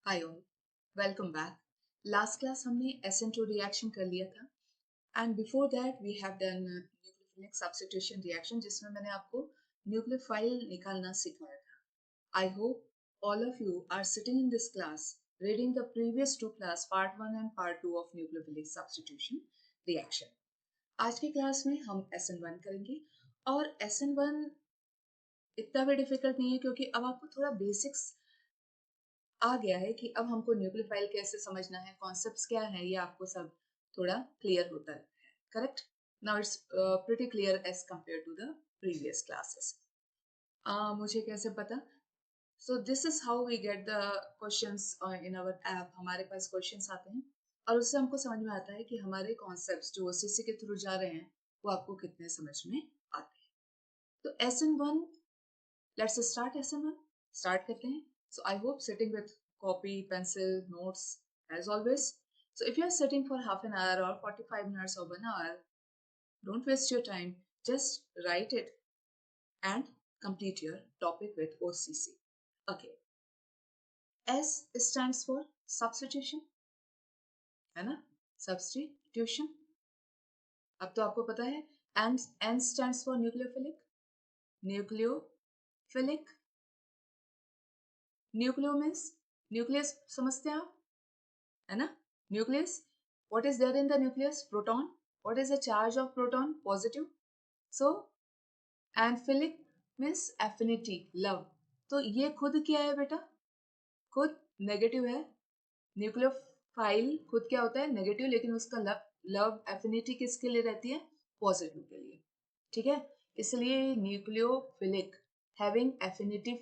हाय all, welcome back. Last class हमने SN2 reaction कर लिया था and before that we have done nucleophilic substitution reaction जिसमें मैंने आपको न्यूक्लियोफाइल निकालना सिखाया था। I hope all of you are sitting in this class reading the previous two class part 1 and part 2 of nucleophilic substitution reaction. आज की class में हम SN1 करेंगे और SN1 इतना भी डिफिकल्ट नहीं है क्योंकि अब आपको थोड़ा बेसिक्स आ गया है कि अब हमको न्यूक्लियोफाइल कैसे समझना है, कॉन्सेप्ट्स क्या है, ये आपको सब थोड़ा क्लियर होता है। Correct? Now it's pretty clear as compare to the previous classes. मुझे कैसे पता? So this is how we get the questions in our app. हमारे पास क्वेश्चंस आते हैं और उससे हमको समझ में आता है कि हमारे कॉन्सेप्ट्स जो OCC के थ्रू जा रहे हैं वो आपको कितने समझ में आते हैं। तो SN1, let's start SN1। Start करते हैं। So I hope sitting with copy, pencil, notes as always. So if you are sitting for half an hour or 45 minutes or 1 hour, don't waste your time. Just write it and complete your topic with OCC. Okay. S stands for substitution, है ना? Substitution. अब तो आपको पता है. And N stands for nucleophilic. Nucleophilic. Nucleo means nucleus समझते हैं आप? है ना? Nucleus. What is there in the nucleus? Proton. What is the charge of proton? Positive. So, and philic means affinity, love. तो ये खुद क्या है बेटा? खुद नेगेटिव है. न्यूक्लियोफाइल खुद क्या होता है? नेगेटिव, लेकिन उसका लव एफिनिटी किसके लिए रहती है? पॉजिटिव के लिए. ठीक है? इसलिए nucleophilic, having affinity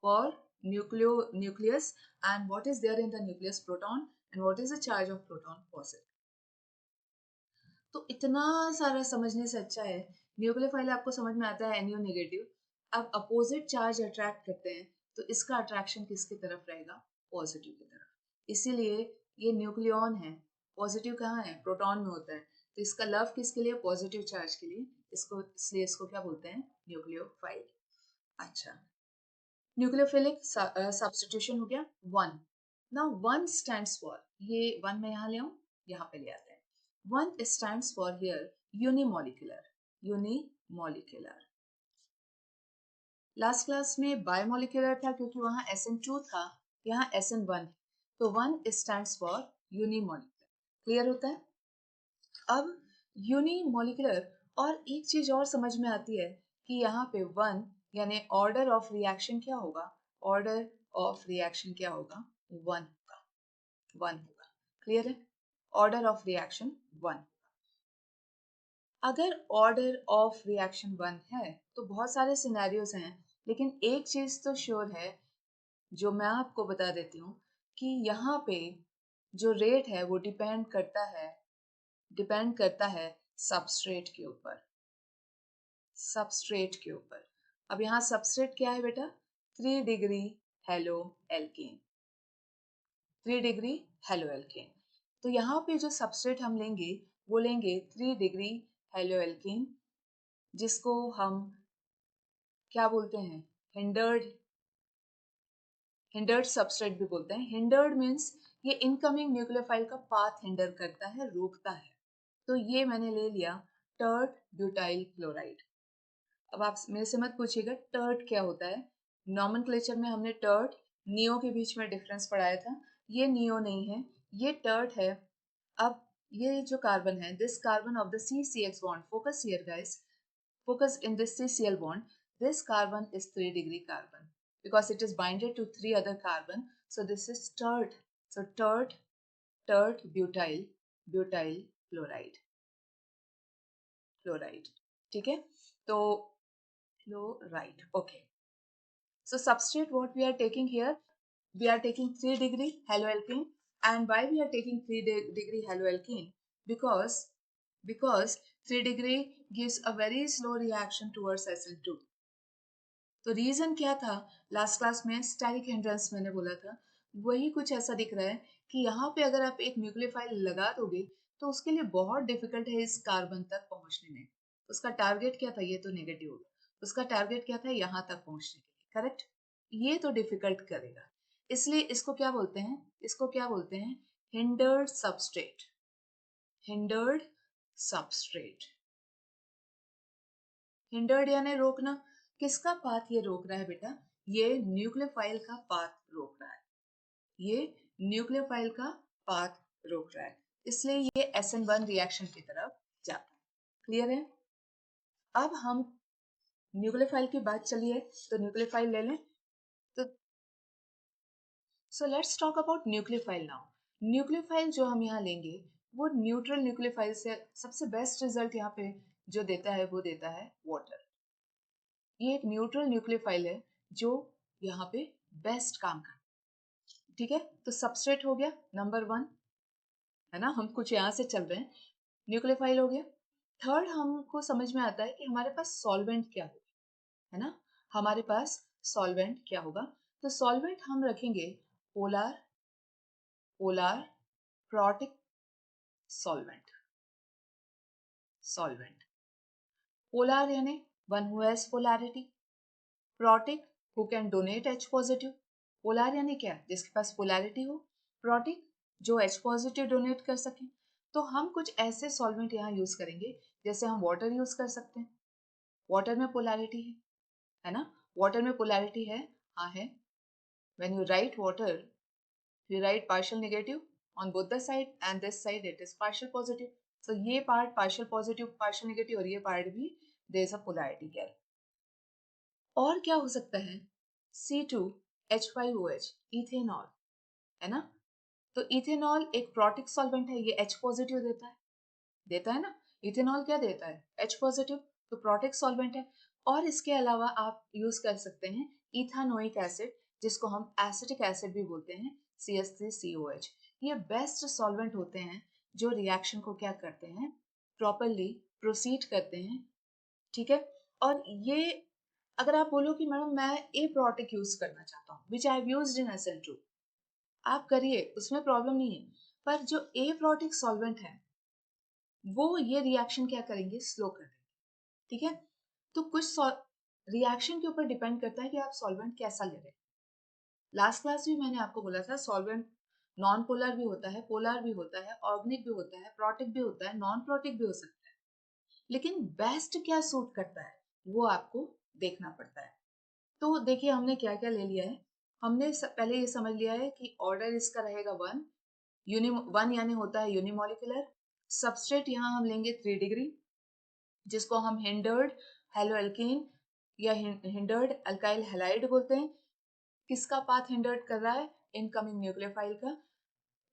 for nucleus, and what is there in the nucleus? Proton. And what is the charge of proton? Positive. तो इतना सारा समझने से अच्छा है न्यूक्लियोफाइल आपको समझ में आता है NO नेगेटिव. अब अपोजिट चार्ज अट्रैक्ट करते हैं तो इसका अट्रैक्शन किसकी तरफ रहेगा? पॉजिटिव की तरफ. इसीलिए ये न्यूक्लियॉन है. पॉजिटिव कहाँ है? प्रोटॉन में होता है. तो इसका लव किसके लिए? पॉजिटिव चार्ज के लिए. इसको इसलिए इसको क्या बोलते हैं? न्यूक्लियोफाइल. अच्छा, न्यूक्लियोफिलिक सब्स्टिट्यूशन हो गया. 1. नाउ 1 स्टैंड्स फॉर, ये 1 मैं यहाँ ले आऊं, यहाँ पे ले आते हैं. 1 stands for here unimolecular. Unimolecular. Last class में बायोमोलिकुलर था क्योंकि वहां SN2 था, यहाँ SN1 है. तो 1 स्टैंड्स फॉर यूनिमोलिकुलर. क्लियर होता है? अब यूनिमोलिकुलर. और एक चीज और समझ में आती है कि यहाँ पे 1 यानी ऑर्डर ऑफ रिएक्शन क्या होगा? ऑर्डर ऑफ रिएक्शन क्या होगा? 1 होगा. 1 होगा. क्लियर है? Order of reaction 1. अगर ऑर्डर ऑफ रिएक्शन 1 है तो बहुत सारे सिनेरियोज हैं, लेकिन एक चीज तो श्योर है जो मैं आपको बता देती हूँ कि यहाँ पे जो रेट है वो डिपेंड करता है सबस्ट्रेट के ऊपर. सबस्ट्रेट के ऊपर. अब यहाँ सबस्ट्रेट क्या है बेटा? 3 degree halo alkane. 3 degree halo alkane. तो यहाँ पे जो सबस्ट्रेट हम लेंगे वो लेंगे 3 डिग्री हेलो एल्केन, जिसको हम क्या बोलते हैं? हिंडर्ड सबस्ट्रेट भी बोलते हैं. हिंडर्ड मीन्स ये इनकमिंग न्यूक्लियोफाइल का पाथ हिंडर करता है, रोकता है. तो ये मैंने ले लिया टर्ट ब्यूटाइल क्लोराइड. अब आप मेरे से मत पूछिएगा टर्ट क्या होता है. नॉमेनक्लेचर में हमने टर्ट नियो के बीच में डिफरेंस पढ़ाया था. ये नियो नहीं है, ये टर्ट है. अब ये जो कार्बन है, this carbon of the CCX bond, focus here guys, focus in this CCl bond. This carbon is 3 degree carbon because it is binded to 3 other carbon. So this is tert. So tert butyl chloride. ठीक है? तो chloride. Okay. So substrate what we are taking here, we are taking 3 degree haloalkane. And why we are taking 3 degree haloalkane? Because 3 degree gives a very slow reaction towards SN2. तो reason क्या था? Last class में static hindrance मैंने बोला था, वही कुछ ऐसा दिख रहा है कि यहाँ पे अगर आप एक न्यूक्लियोफाइल लगा दोगे तो उसके लिए बहुत डिफिकल्ट है इस कार्बन तक पहुंचने में. उसका टारगेट क्या था? ये तो नेगेटिव होगा. उसका टारगेट क्या था? यहाँ तक पहुंचने के लिए. करेक्ट? ये तो डिफिकल्ट करेगा. इसलिए इसको क्या बोलते हैं, इसको क्या बोलते हैं, hindered substrate, hindered substrate. Hindered यानी रोकना, किसका पाथ ये रोक रहा है बेटा, ये न्यूक्लियोफाइल का पाथ रोक रहा है, ये न्यूक्लियोफाइल का पाथ रोक रहा है, इसलिए ये SN1 रिएक्शन की तरफ जाता है। क्लियर है? अब हम न्यूक्लियोफाइल की बात चलिए, तो न्यूक्लियोफाइल ले लें। तो so let's talk about nucleophile now. Nucleophile जो हम यहाँ लेंगे वो न्यूट्रल न्यूक्लियोफाइल से सबसे बेस्ट रिजल्ट यहाँ पे जो देता है वो देता है वाटर। ये एक न्यूट्रल न्यूक्लियोफाइल है जो यहाँ पे बेस्ट काम करता है। ठीक है, तो सबस्ट्रेट हो गया नंबर 1, है ना, हम कुछ यहाँ से चल रहे हैं, न्यूक्लियोफाइल हो गया। थर्ड हमको समझ में आता है कि हमारे पास सॉल्वेंट क्या होगा, है ना, हमारे पास सॉल्वेंट क्या होगा। तो सॉल्वेंट हम रखेंगे polar, polar protic solvent, solvent. Polar यानी one who has polarity, protic who can donate H positive. Polar यानी क्या, जिसके पास पोलैरिटी हो, प्रोटिक जो H पॉजिटिव डोनेट कर सके। तो हम कुछ ऐसे सॉल्वेंट यहाँ यूज करेंगे, जैसे हम वाटर यूज कर सकते हैं, वाटर में पोलैरिटी है ना, वाटर में पोलैरिटी है, हाँ है। When you write water, you write partial negative on both the side and this side it is partial positive. So ये part partial positive, partial negative और ये part भी there is a polarity gap. और क्या हो सकता है, C2H5OH ethanol, है ना, तो इथेनॉल एक प्रोटिक सॉल्वेंट है, ये H पॉजिटिव देता है ना, इथेनॉल क्या देता है, H पॉजिटिव, तो प्रोटिक सॉल्वेंट है। और इसके अलावा आप यूज कर सकते हैं इथानोइक एसिड, जिसको हम एसिटिक एसिड भी बोलते हैं, CH3COH। ये बेस्ट सॉल्वेंट होते हैं जो रिएक्शन को क्या करते हैं, प्रॉपरली प्रोसीड करते हैं। ठीक है, और ये अगर आप बोलो कि मैडम मैं ए प्रोटिक यूज करना चाहता हूँ, विच I have used in SN2, आप करिए, उसमें प्रॉब्लम नहीं है, पर जो ए प्रोटिक सॉल्वेंट है वो ये रिएक्शन क्या करेंगे, स्लो कर देंगे। ठीक है, तो कुछ रिएक्शन के ऊपर डिपेंड करता है कि आप सॉल्वेंट कैसा ले रहे हैं। लास्ट क्लास भी मैंने आपको बोला था सॉल्वेंट नॉन पोलर भी होता है, पोलर भी होता है, ऑर्गेनिक भी होता है, प्रोटिक भी होता है, नॉन प्रोटिक भी हो सकता है, लेकिन बेस्ट क्या सूट करता है वो आपको देखना पड़ता है। तो देखिए हमने क्या क्या ले लिया है, हमने पहले ये समझ लिया है कि ऑर्डर इसका रहेगा 1, वन यानी होता है यूनिमोलिकुलर। सबस्ट्रेट यहाँ हम लेंगे 3 डिग्री, जिसको हम हिंडर्ड हेलोएल्केन या हिंडर्ड अल्काइल हैलाइड बोलते हैं। किसका पाथ हिंडर्ड कर रहा है, इनकमिंग न्यूक्लियोफाइल का।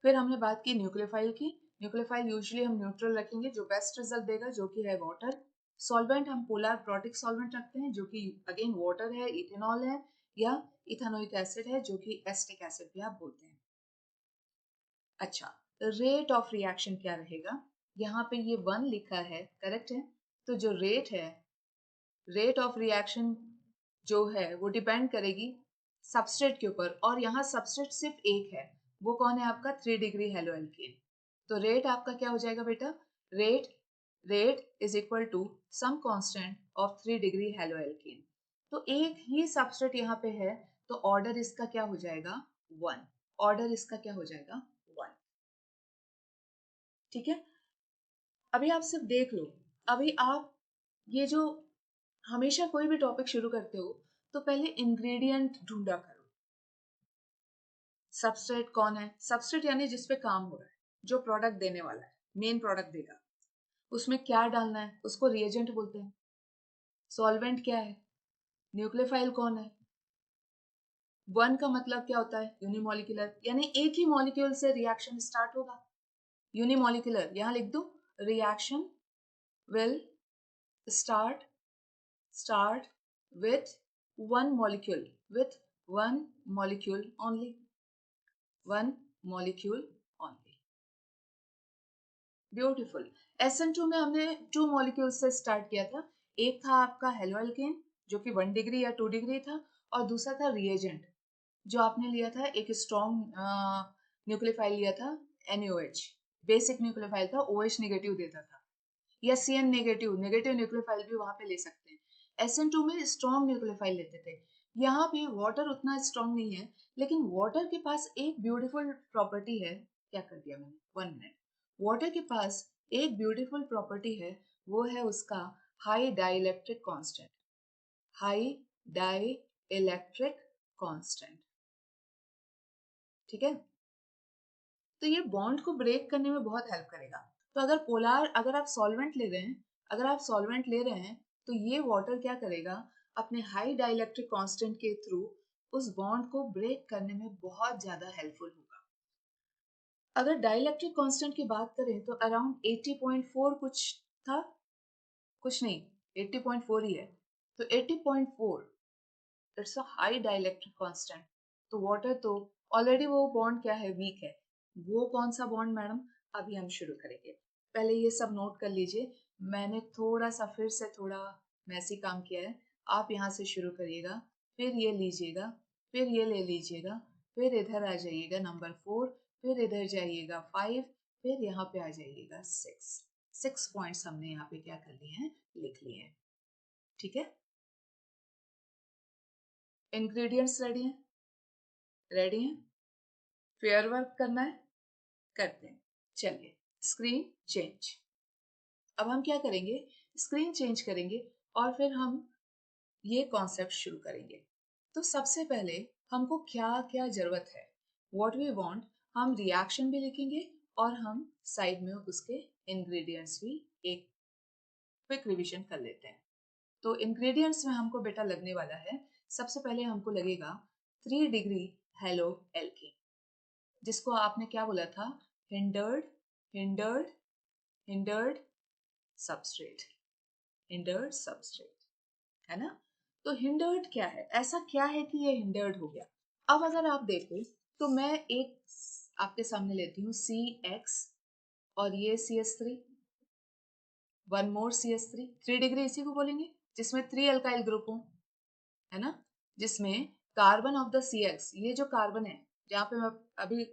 फिर हमने बात की न्यूक्लियोफाइल की, न्यूक्लियोफाइल यूजुअली हम न्यूट्रल रखेंगे जो बेस्ट रिजल्ट देगा, जो कि है वाटर। सॉल्वेंट हम पोलर प्रोटिक सॉल्वेंट रखते हैं, जो कि अगेन वाटर है, इथेनॉल है या इथानोइक एसिड है, जो कि एसिटिक एसिड भी आप बोलते हैं। अच्छा, रेट ऑफ रिएक्शन क्या रहेगा, यहाँ पे ये 1 लिखा है, करेक्ट है, तो जो रेट है, रेट ऑफ रिएक्शन जो है वो डिपेंड करेगी सबस्ट्रेट के ऊपर, और यहाँ सबस्ट्रेट सिर्फ एक है, वो कौन है आपका 3 डिग्री हेलोएल्केन। तो रेट आपका क्या हो जाएगा बेटा, rate is equal to some constant of 3 degree haloalkane. तो एक ही सबस्ट्रेट यहाँ पे है, तो ऑर्डर इसका क्या हो जाएगा 1, ऑर्डर इसका क्या हो जाएगा 1। ठीक है, अभी आप सिर्फ देख लो, अभी आप ये जो हमेशा कोई भी टॉपिक शुरू करते हो तो पहले इंग्रेडिएंट ढूंढा करो। सबस्ट्रेट कौन है, सबस्ट्रेट यानी जिस पे काम हो रहा है, जो प्रोडक्ट देने वाला है, मेन प्रोडक्ट देगा, उसमें क्या डालना है उसको रिएजेंट बोलते हैं। सॉल्वेंट क्या है, न्यूक्लियोफाइल कौन है, 1 का मतलब क्या होता है, यूनिमोलिकुलर, यानी एक ही मॉलिक्यूल से रिएक्शन स्टार्ट होगा, यूनिमोलिकुलर, यहां लिख दो, reaction will start with one molecule, with one molecule only, one molecule only. Beautiful. SN2 में हमने 2 मॉलिक्यूल से स्टार्ट किया था, एक था आपका हेलोएल्केन जो कि 1 डिग्री या 2 डिग्री था, और दूसरा था रिएजेंट जो आपने लिया था, एक स्ट्रॉन्ग न्यूक्लियोफाइल लिया था NaOH, बेसिक न्यूक्लियोफाइल था, OH नेगेटिव देता था, या CN नेगेटिव न्यूक्लियोफाइल भी वहां पे ले सकते हैं। SN2 में स्ट्रॉन्ग न्यूक्लियोफाइल लेते थे, यहाँ पे वाटर उतना स्ट्रांग नहीं है, लेकिन वाटर के पास एक ब्यूटीफुल प्रॉपर्टी है। क्या कर दिया मैंने, 1 मिनट। वाटर के पास एक ब्यूटीफुल प्रॉपर्टी है, वो है उसका high dielectric constant. High dielectric constant, ठीक है। तो ये बॉन्ड को ब्रेक करने में बहुत हेल्प करेगा। तो अगर आप सॉल्वेंट ले रहे हैं, तो ये वाटर क्या करेगा, अपने हाई डाइलेक्ट्रिक कांस्टेंट के थ्रू उस बॉन्ड को ब्रेक करने में बहुत ज्यादा हेल्पफुल होगा। अगर डाइलेक्ट्रिक कांस्टेंट की बात करें तो अराउंड 80.4 कुछ था, कुछ नहीं, 80.4 ही है। तो 80.4 it's a high dielectric constant. तो वाटर तो ऑलरेडी वो बॉन्ड क्या है, वीक है। वो कौन सा बॉन्ड मैडम, अभी हम शुरू करेंगे। पहले ये सब नोट कर लीजिए, मैंने थोड़ा सा फिर से थोड़ा मैसी काम किया है। आप यहाँ से शुरू करिएगा, फिर ये लीजिएगा, फिर ये ले लीजिएगा, फिर इधर आ जाइएगा नंबर 4, फिर इधर जाइएगा 5, फिर यहाँ पे आ जाइएगा 6 पॉइंट्स हमने यहाँ पे क्या कर लिए हैं, लिख लिए हैं, ठीक है। इंग्रेडिएंट्स रेडी हैं, रेडी हैं, फेयर वर्क करना है, करते हैं। चलिए, स्क्रीन चेंज। अब हम क्या करेंगे, स्क्रीन चेंज करेंगे और फिर हम ये कॉन्सेप्ट शुरू करेंगे। तो सबसे पहले हमको क्या क्या जरूरत है, व्हाट वी वांट, हम रिएक्शन भी लिखेंगे और हम साइड में उसके इंग्रेडिएंट्स भी एक क्विक रिवीजन कर लेते हैं। तो इंग्रेडिएंट्स में हमको बेटा लगने वाला है, सबसे पहले हमको लगेगा 3 डिग्री हेलो एल्केन, जिसको आपने क्या बोला था, hindered hindered hindered substrate, hindered substrate, है ना। तो हिंडर्ड क्या है, ऐसा क्या है कि ये हिंडर्ड हो गया। अब अगर आप देखो तो मैं एक आपके सामने लेती हूँ CX और ये CH3, one more CH3, 3 degree इसी को बोलेंगे जिसमें 3 अल्काइल ग्रुप हो, है ना। जिसमें कार्बन ऑफ द CX, ये जो कार्बन है जहाँ पे मैं अभी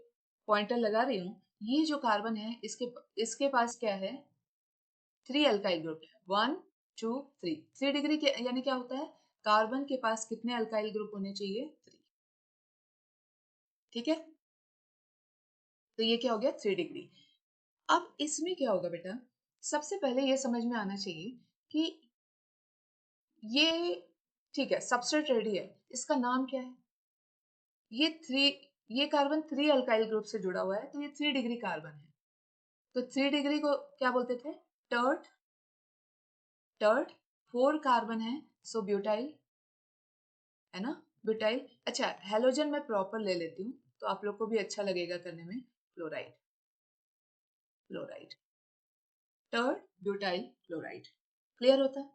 पॉइंटर लगा रही हूँ, ये जो कार्बन है इसके पास क्या है, 3 अल्काइल ग्रुप है, 1 2 3। 3 डिग्री के यानी क्या होता है, कार्बन के पास कितने अल्काइल ग्रुप होने चाहिए, 3, ठीक है। तो ये क्या हो गया, 3 डिग्री। अब इसमें क्या होगा बेटा, सबसे पहले ये समझ में आना चाहिए कि ये, ठीक है, सबस्ट्रेट रेडी है, इसका नाम क्या है, ये 3, ये कार्बन 3 अल्काइल ग्रुप से जुड़ा हुआ है, तो ये 3 डिग्री कार्बन है। तो 3 डिग्री को क्या बोलते थे, टर्ट, टर्ट। 4 कार्बन है, सो ब्यूटाइल, है ना, ब्यूटाइल। अच्छा, हेलोजन मैं प्रॉपर ले लेती हूँ तो आप लोग को भी अच्छा लगेगा करने में, chloride, chloride, tert butyl chloride, clear होता है।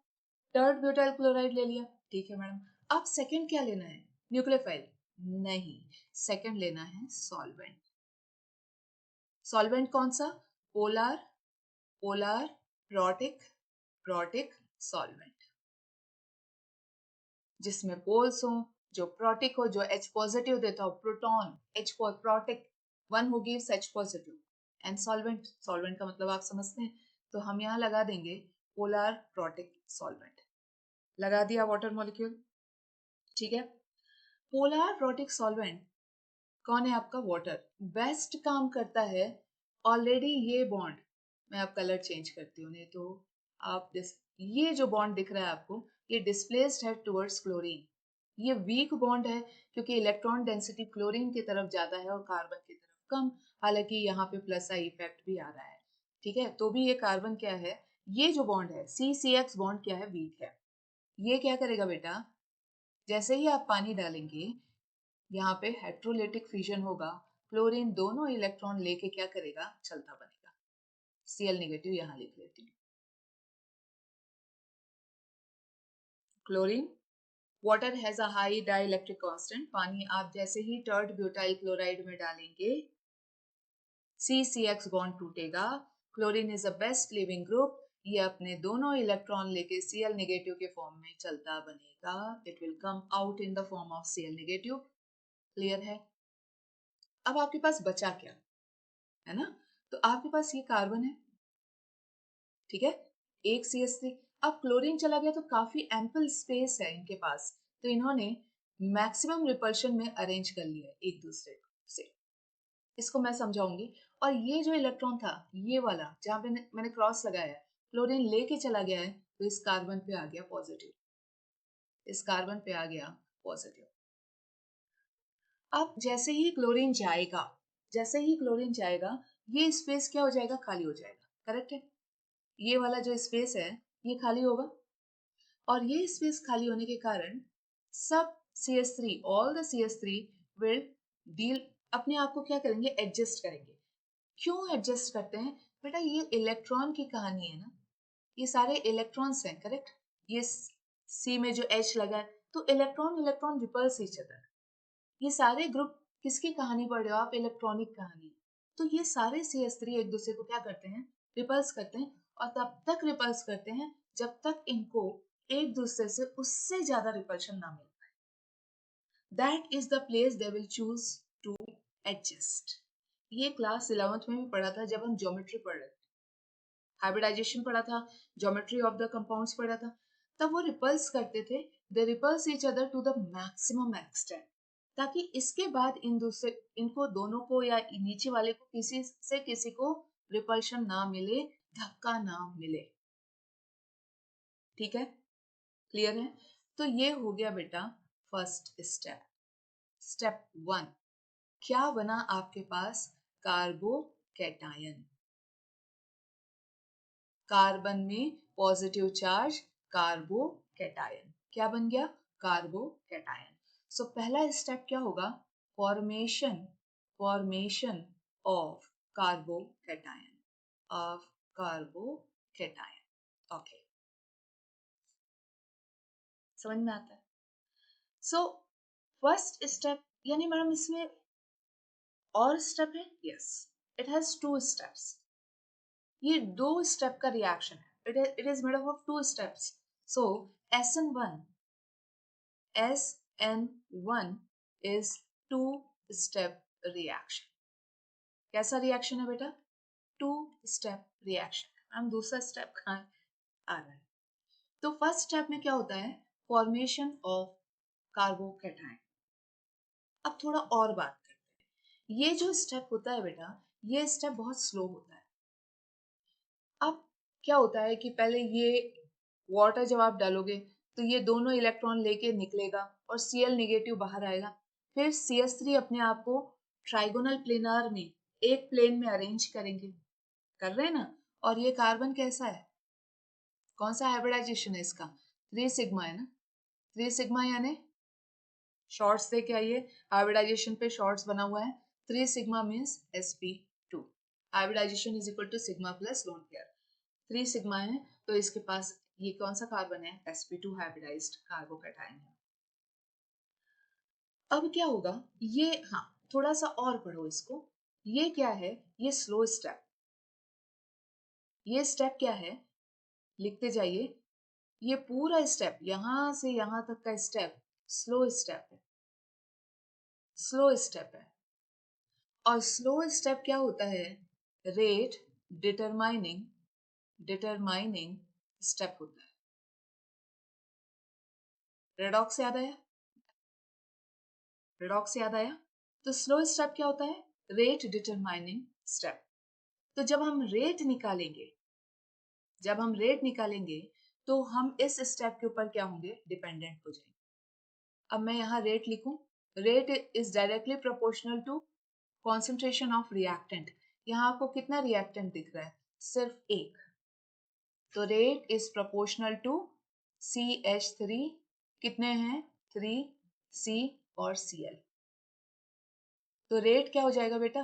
टर्ट ब्यूटाइल क्लोराइड ले लिया, ठीक है मैडम। अब सेकंड क्या लेना है, न्यूक्लियोफाइल, नहीं, सेकंड लेना है सॉल्वेंट। सॉल्वेंट कौन सा, polar, polar protic, protic solvent, जिसमें पोल्स हो, जो प्रोटिक हो, जो H पॉजिटिव देता हो, प्रोटॉन, H प्रोटिक 1 हो gives H positive, and solvent, solvent का मतलब आप समझते हैं। तो हम यहाँ लगा देंगे पोलर प्रोटिक सॉल्वेंट, लगा दिया वाटर मॉलिक्यूल, ठीक है। पोलर प्रोटिक सॉल्वेंट कौन है आपका, वाटर, बेस्ट काम करता है। ऑलरेडी ये बॉन्ड, मैं अब कलर चेंज करती हूँ, नहीं तो आप ये जो बॉन्ड दिख रहा है आपको, ये डिस्प्लेस्ड है टुवर्ड्स क्लोरीन। ये वीक बॉन्ड है क्योंकि इलेक्ट्रॉन डेंसिटी क्लोरीन की तरफ ज्यादा है और कार्बन की तरफ कम। हालांकि यहाँ पे प्लस आई इफेक्ट भी आ रहा है, ठीक है। तो भी ये कार्बन क्या है, ये जो बॉन्ड है CCX बॉन्ड क्या है, वीक है। ये क्या करेगा बेटा, जैसे ही आप पानी डालेंगे, यहाँ पे हेट्रोलिटिक फिजन होगा, क्लोरीन दोनों इलेक्ट्रॉन लेके क्या करेगा, चलता बनेगा। Cl नेगेटिव यहाँ लिख लेती हूँ, chlorine, water has a high dielectric constant, पानी आप जैसे ही टर्ट ब्यूटाइल क्लोराइड में डालेंगे, CCX बॉन्ड टूटेगा, chlorine is a best leaving group, ये अपने दोनों इलेक्ट्रॉन लेके Cl नेगेटिव के फॉर्म में चलता बनेगा, it will come out in the form of Cl negative, clear है। अब आपके पास बचा क्या, है ना, तो आपके पास ये कार्बन है, ठीक है, एक CH3। अब क्लोरीन चला गया तो काफी एम्पल स्पेस है इनके पास, तो इन्होंने मैक्सिमम रिपल्शन में अरेंज कर लिया एक दूसरे से। इसको मैं समझाऊंगी। और ये जो इलेक्ट्रॉन था, ये वाला जहां पे मैंने क्रॉस लगाया है, क्लोरीन लेके चला गया है, तो इस कार्बन पे आ गया पॉजिटिव, इस कार्बन पे आ गया पॉजिटिव। अब जैसे ही क्लोरीन जाएगा, जैसे ही क्लोरीन जाएगा, ये स्पेस क्या हो जाएगा, खाली हो जाएगा। करेक्ट है? ये वाला जो स्पेस है ये खाली होगा, और ये स्पेस खाली होने के कारण सब CH3, all the CH3 will deal, अपने आप को क्या करेंगे, एडजस्ट करेंगे। क्यों एडजस्ट करते हैं बेटा, ये इलेक्ट्रॉन की कहानी है ना, ये सारे इलेक्ट्रॉन्स हैं। करेक्ट? ये सी में जो H लगा है, तो electron electron repels each other. ये सारे ग्रुप किसकी कहानी पढ़ रहे हो आप, इलेक्ट्रॉनिक कहानी। तो ये सारे CH3 एक दूसरे को क्या करते हैं, रिपल्स करते हैं, और तब तक रिपल्स करते हैं जब तक इनको एक दूसरे से उससे ज्यादा रिपल्शन ना मिल पाए। That is the place they will choose to adjust. ये क्लास 11th में भी पढ़ा था जब हम ज्योमेट्री पढ़ रहे थे, हाइब्रिडाइजेशन पढ़ा था, ज्योमेट्री ऑफ द कंपाउंड्स पढ़ा था। तब वो रिपल्स करते थे, they repels each other to the maximum extent, ताकि इसके बाद इन दूसरे, इनको दोनों को या नीचे वाले को किसी से किसी को रिपल्शन ना मिले, धक्का ना मिले। ठीक है? क्लियर है? तो ये हो गया बेटा फर्स्ट स्टेप। स्टेप 1 क्या बना आपके पास, कार्बोकैटायन। कार्बन में पॉजिटिव चार्ज, कार्बोकैटायन क्या बन गया, कार्बोकैटायन। सो पहला स्टेप क्या होगा, formation, formation of carbocation, of carbocation. Okay, समझ में आता है? सो फर्स्ट स्टेप, यानी मैडम इसमें और स्टेप है? Yes, it has 2 steps. ये 2 स्टेप का रिएक्शन है, it is made up of 2 steps. So SN1 is 2 step reaction। कैसा रिएक्शन है बेटा, 2 step रिएक्शन। हम दूसरा स्टेप कहाँ आ रहा है? तो फर्स्ट स्टेप में क्या होता है, फॉर्मेशन ऑफ कार्बोकैटायन। अब थोड़ा और बात करते हैं। ये जो स्टेप होता है बेटा, ये स्टेप बहुत स्लो होता है। अब क्या होता है कि पहले ये वाटर जब आप डालोगे तो ये दोनों इलेक्ट्रॉन लेके निकलेगा और Cl नेगेटिव बाहर आएगा। फिर CH3 अपने आप को ट्राइगोनल प्लेनार में एक प्लेन में अरेंज करेंगे, कर रहे हैं ना। और ये कार्बन कैसा है, कौन सा हाइब्रिडाइजेशन है इसका, 3 सिग्मा है ना। 3 सिग्मा यानी शॉर्ट्स देके आइए, हाइब्रिडाइजेशन पे शॉर्ट्स बना हुआ है। 3 sigma means sp2, hybridisation is equal to sigma plus lone pair. 3 sigma है, तो इसके पास ये कौन सा कार्बन है, sp2 हाइब्रिडाइज्ड कार्बोकैटायन है। अब क्या होगा, ये, हाँ थोड़ा सा और पढ़ो इसको। ये क्या है, ये स्लो स्टेप, ये स्टेप क्या है, लिखते जाइए। ये पूरा स्टेप यहां से यहां तक का स्टेप स्लो स्टेप है, स्लो स्टेप है। और स्लो स्टेप क्या होता है, रेट डिटरमाइनिंग, डिटरमाइनिंग स्टेप होता है। रेडॉक्स याद आया, रेडॉक्स याद आया। तो स्लो स्टेप क्या होता है, रेट डिटरमाइनिंग स्टेप। तो जब हम रेट निकालेंगे, जब हम रेट निकालेंगे तो हम इस स्टेप के ऊपर क्या होंगे, डिपेंडेंट हो जाएंगे। अब मैं यहाँ रेट लिखूं, rate is directly proportional to concentration of reactant. यहाँ आपको कितना रिएक्टेंट दिख रहा है, सिर्फ एक। तो rate is proportional to CH3, कितने हैं, 3C और Cl। तो रेट क्या हो जाएगा बेटा,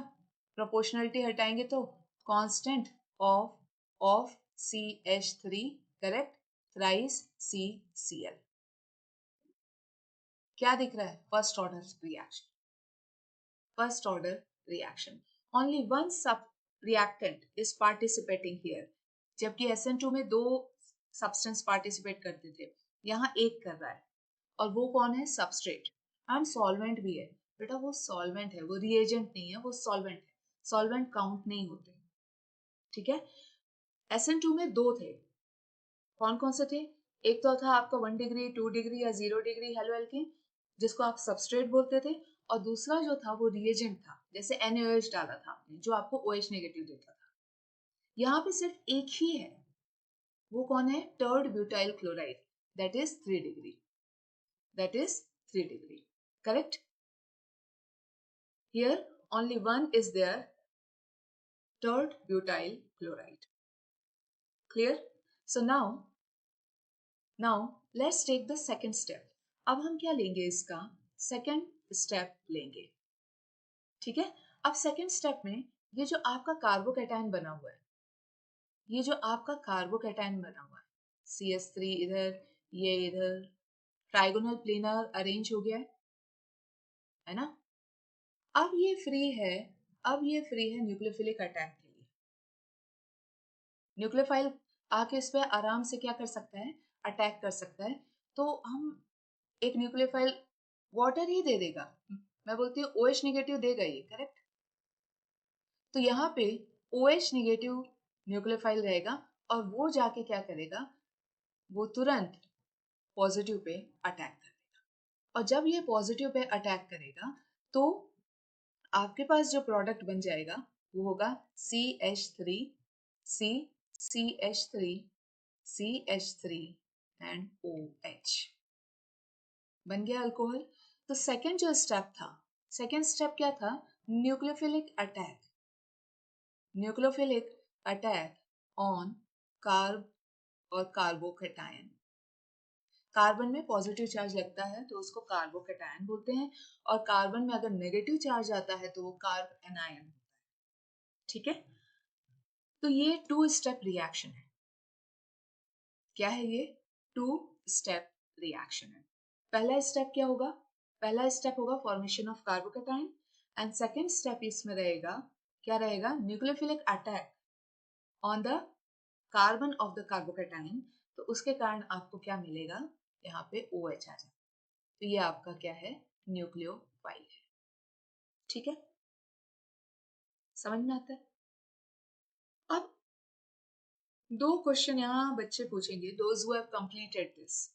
प्रोपोर्शनलिटी हटाएंगे तो constant of CH3, correct, thrice CCl। क्या दिख रहा है, first order reaction, first order reaction. Only one सब रिएक्टेंट इज पार्टिसिपेटिंग हियर, जबकि SN2 में 2 सब्सटेंस पार्टिसिपेट करते थे, यहाँ एक कर रहा है। और वो कौन है, सबस्ट्रेट एंड सॉल्वेंट भी है। बेटा वो सॉल्वेंट है, वो रिएजेंट नहीं है, वो सॉल्वेंट है, सॉल्वेंट काउंट नहीं होते। ठीक है? SN2 में 2 थे, कौन कौन से थे, एक तो था आपका 1 डिग्री, 2 डिग्री या 0 डिग्री हेलो एल्केन। जिसको आप सबस्ट्रेट बोलते थे, और दूसरा जो था वो रिएजेंट था, जैसे NaOH डाला था आपने, जो आपको OH नेगेटिव देता था। यहाँ पे सिर्फ एक ही है, वो कौन है? Tert butyl chloride, that is 3 degree, that is 3 degree, correct? Here only one is there, tert butyl chloride. Clear? So now let's take the second step. अब हम क्या लेंगे? इसका second step लेंगे, ठीक है? अब second step में ये जो आपका कार्बोकैटायन बना हुआ है, ये जो आपका कार्बोकैटायन बना हुआ है, CH3 इधर, ये इधर, ट्राइगोनल प्लेनर अरेंज हो गया है ना? अब ये फ्री है, अब ये फ्री है न्यूक्लियोफिलिक अटैक के लिए। न्यूक्लियोफाइल आके इस पर आराम से क्या कर सकता है? अटैक कर सकता है। तो हम एक न्यूक्लियोफाइल वाटर ही दे देगा, मैं बोलती हूँ OH नेगेटिव देगा ये, करेक्ट? तो यहाँ पे OH नेगेटिव न्यूक्लियोफाइल रहेगा और वो जाके क्या करेगा? वो तुरंत पॉजिटिव पे अटैक करेगा, और जब ये पॉजिटिव पे अटैक करेगा तो आपके पास जो प्रोडक्ट बन जाएगा वो होगा CH3, C, CH3, CH3 and OH, बन गया अल्कोहल। तो सेकेंड जो स्टेप था, सेकेंड स्टेप क्या था? Nucleophilic attack, nucleophilic attack on carb और कार्बोकैटायन। कार्बन में पॉजिटिव चार्ज लगता है तो उसको कार्बोकैटायन बोलते हैं, और कार्बन में अगर नेगेटिव चार्ज आता है तो वो कार्ब एनायन होता है, ठीक है? तो ये 2 स्टेप रिएक्शन है। क्या है ये? 2 स्टेप रिएक्शन है। पहला स्टेप क्या होगा? पहला स्टेप होगा formation of carbocation, and second step इसमें रहेगा, क्या रहेगा? Nucleophilic attack on the carbon of the carbocation. तो उसके कारण आपको क्या मिलेगा? यहाँ पे OH आ जाए, तो ये आपका क्या है? न्यूक्लियोफाइल है, ठीक है? समझ में आता है? अब 2 क्वेश्चन यहाँ बच्चे पूछेंगे, those who have completed this.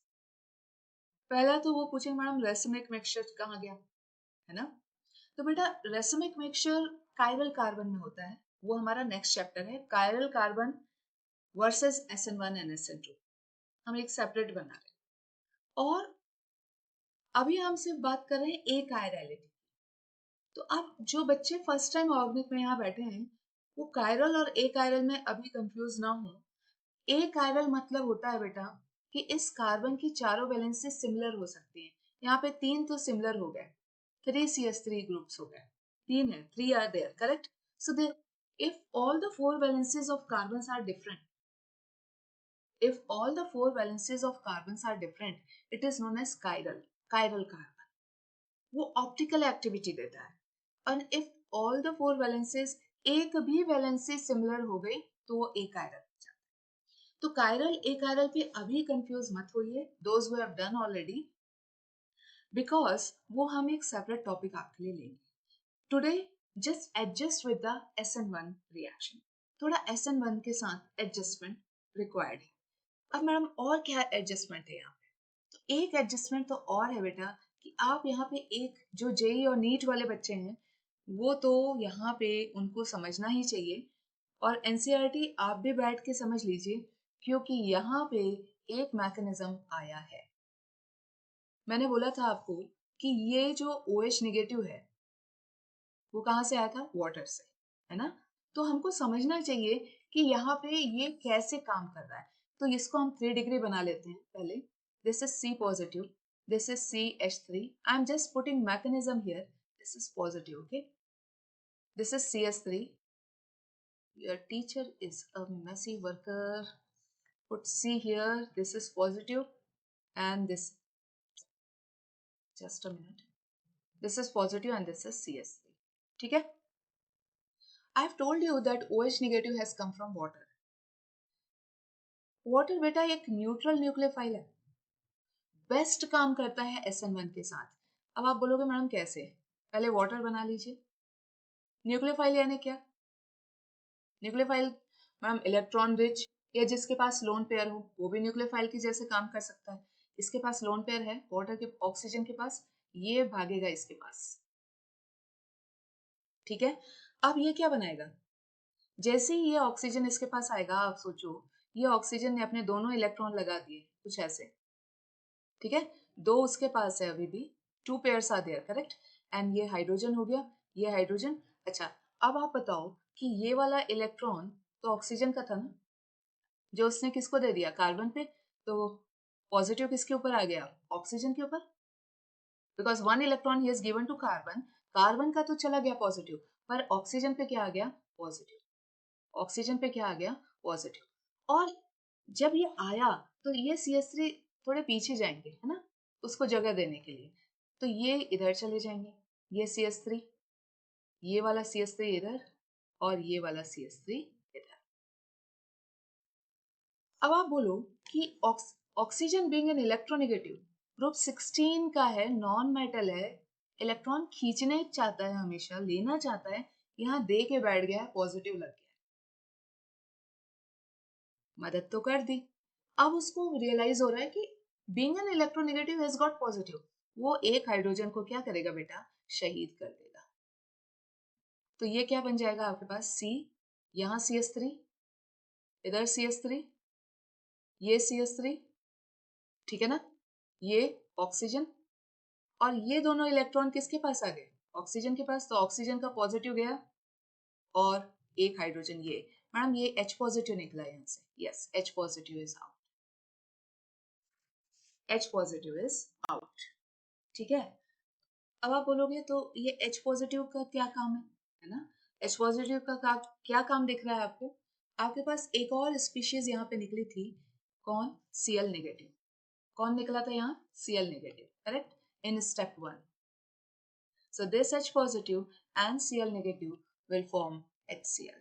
पहला तो वो पूछेंगे मैडम रेसिमिक मिक्सचर कहाँ गया, है ना? तो बेटा रेसिमिक मिक्सचर कायरल कार्बन में होता है, वो हमारा नेक्स्ट चैप्टर है, chiral carbon versus SN1 and SN2। हम एक सेपरेट बना रहे हैं, और अभी हम सिर्फ बात कर रहे हैं ए कायरलिटी। तो अब जो बच्चे फर्स्ट टाइम ऑर्गेनिक में यहाँ बैठे हैं, वो कायरल और ए कायरल में अभी कंफ्यूज ना हो। ए कायरल मतलब होता है बेटा कि इस कार्बन की चारों वैलेंसी सिमिलर हो सकती हैं। यहाँ पे 3 तो सिमिलर हो गए, 3 CH3 ग्रुप्स हो गए, 3 है, 3 are there, correct? So they if all the 4 valencies of carbons are different, if all the 4 valencies of carbons are different, it is known as chiral, chiral carbon। वो optical activity देता है। और if all the 4 valencies, एक भी valency similar हो गई तो वो ए कायरल हो जाता है। तो कायरल ए कायरल पे अभी कंफ्यूज मत होइए, those who have done already, because वो हम एक सेपरेट टॉपिक आपके लिए लेंगे। Today just adjust with the SN1 reaction, थोड़ा SN1 के साथ एडजस्टमेंट रिक्वायर्ड है। अब मैडम और क्या एडजस्टमेंट है यहाँ पे? तो एक एडजस्टमेंट तो और है बेटा कि आप यहाँ पे एक जो जेई और नीट वाले बच्चे हैं, वो तो यहाँ पे उनको समझना ही चाहिए, और एनसीईआरटी आप भी बैठ के समझ लीजिए, क्योंकि यहाँ पे एक मैकेनिज्म आया है। मैंने बोला था आपको कि ये जो OH नेगेटिव है वो कहाँ से आया था? वाटर से, है ना? तो हमको समझना चाहिए कि यहाँ पे ये कैसे काम कर रहा है। तो इसको हम 3 डिग्री बना लेते हैं पहले। This is C positive, this is CH3, I am just putting mechanism here, this is positive, okay? This is CH3, your teacher is a messy worker, put C here, this is positive, and this, just a minute, this is positive and this is CH3, ठीक है? I have told you that OH negative has come from water. Water बेटा एक neutral nucleophile है, best काम करता है SN1 के साथ। अब आप बोलोगे मैडम कैसे? पहले वाटर बना लीजिए। न्यूक्लियोफाइल यानी क्या? न्यूक्लियोफाइल मैडम इलेक्ट्रॉन रिच, या जिसके पास लोन पेयर हो वो भी न्यूक्लियोफाइल की जैसे काम कर सकता है। इसके पास लोन पेयर है वाटर के, ऑक्सीजन के पास, ये भागेगा इसके पास, ठीक है। अब ये क्या बनाएगा, जैसे ही ये ऑक्सीजन इसके पास आएगा, आप सोचो ये ऑक्सीजन ने अपने दोनों इलेक्ट्रॉन लगा दिए कुछ ऐसे, ठीक है। दो उसके पास है अभी भी, 2 pairs are there, correct. And ये हाइड्रोजन हो गया, ये हाइड्रोजन। अच्छा, अब आप बताओ कि ये वाला इलेक्ट्रॉन तो ऑक्सीजन का था ना, जो उसने किसको दे दिया, कार्बन पे। तो पॉजिटिव किसके ऊपर आ गया, ऑक्सीजन के ऊपर, बिकॉज 1 इलेक्ट्रॉन ही is given to carbon. Carbon का तो चला गया पॉजिटिव, पर ऑक्सीजन पे क्या आ गया, पॉजिटिव। ऑक्सीजन पे क्या आ गया, पॉजिटिव। और जब ये आया तो ये CH3 थोड़े पीछे जाएंगे, है ना, उसको जगह देने के लिए। तो ये इधर चले जाएंगे, ये CH3, ये वाला CH3 इधर, और ये वाला CH3 इधर। अब आप बोलो कि oxygen being an electronegative, group 16 का है, नॉन मेटल है, इलेक्ट्रॉन खींचने चाहता है, हमेशा लेना चाहता है, यहाँ दे के बैठ गया, पॉजिटिव लग गया, मदद तो कर दी। अब उसको रियलाइज हो रहा है कि being an electronegative has got positive, वो एक हाइड्रोजन को क्या करेगा बेटा, शहीद कर देगा। तो ये क्या बन जाएगा आपके पास, C, यहाँ CH3, इधर CH3, ये CH3, ठीक है ना, ये ऑक्सीजन, और ये दोनों इलेक्ट्रॉन किसके पास आ गए, ऑक्सीजन के पास। तो ऑक्सीजन का पॉजिटिव गया, और एक हाइड्रोजन, ये मैडम ये H पॉजिटिव निकला यहाँ से, yes H positive is out, H positive is out, ठीक है। अब आप बोलोगे तो ये H पॉजिटिव का क्या काम है ना, H पॉजिटिव का क्या काम दिख रहा है आपको, आपके पास एक और स्पीशीज यहाँ पे निकली थी, कौन, Cl नेगेटिव। कौन निकला था यहाँ, Cl negative, correct, in step 1। So this H positive and Cl negative will form HCl.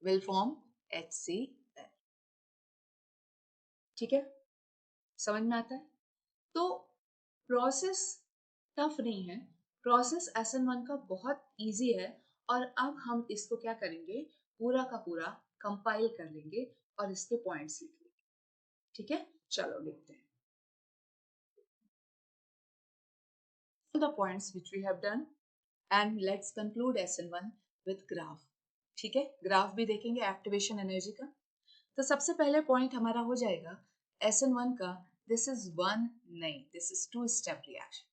Will form HCl. ठीक है, समझ में आता है। तो प्रोसेस टफ नहीं है, प्रोसेस SN1 का बहुत इजी है। और अब हम इसको क्या करेंगे, पूरा का पूरा कंपाइल कर लेंगे और इसके पॉइंट्स लिख लेंगे, ठीक है। चलो लिखते हैं the points which we have done, and let's conclude SN1 with graph, ठीक है। ग्राफ भी देखेंगे एक्टिवेशन एनर्जी का। तो सबसे पहले पॉइंट हमारा हो जाएगा SN1 का, दिस इज वन, नहीं this is two step reaction,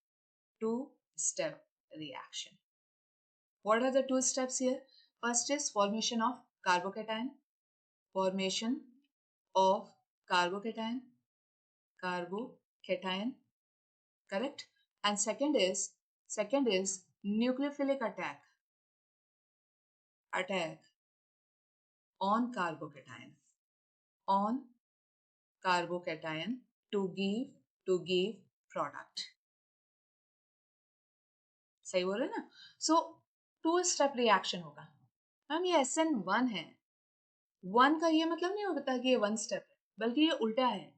two step reaction. What are the two steps here? First is formation of carbocation, formation of carbocation, carbocation, correct. And second is nucleophilic attack on carbocation, on carbocation to give product. सही बोल रहे ना। सो 2 step reaction होगा। Ma'am ये SN1 है, 1 का ये मतलब नहीं होता कि ये 1 स्टेप है, बल्कि ये उल्टा है,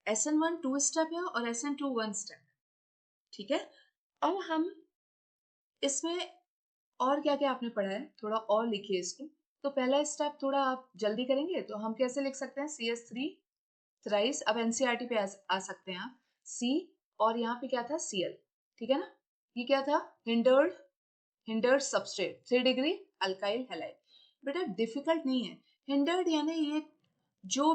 SN1 2 स्टेप है और SN2 1 स्टेप, ठीक है। अब हम इसमें और क्या क्या आपने पढ़ा है, थोड़ा और लिखिए इसको। तो पहला स्टेप थोड़ा आप जल्दी करेंगे, तो हम कैसे लिख सकते हैं, CH3 थ्राइस। अब NCERT पे आ सकते हैं आप, C, और यहाँ पे क्या था, Cl, ठीक है ना। ये क्या था, hindered substrate, 3 degree alkyl halide. बेटा डिफिकल्ट नहीं है, हिंडर्ड यानी ये जो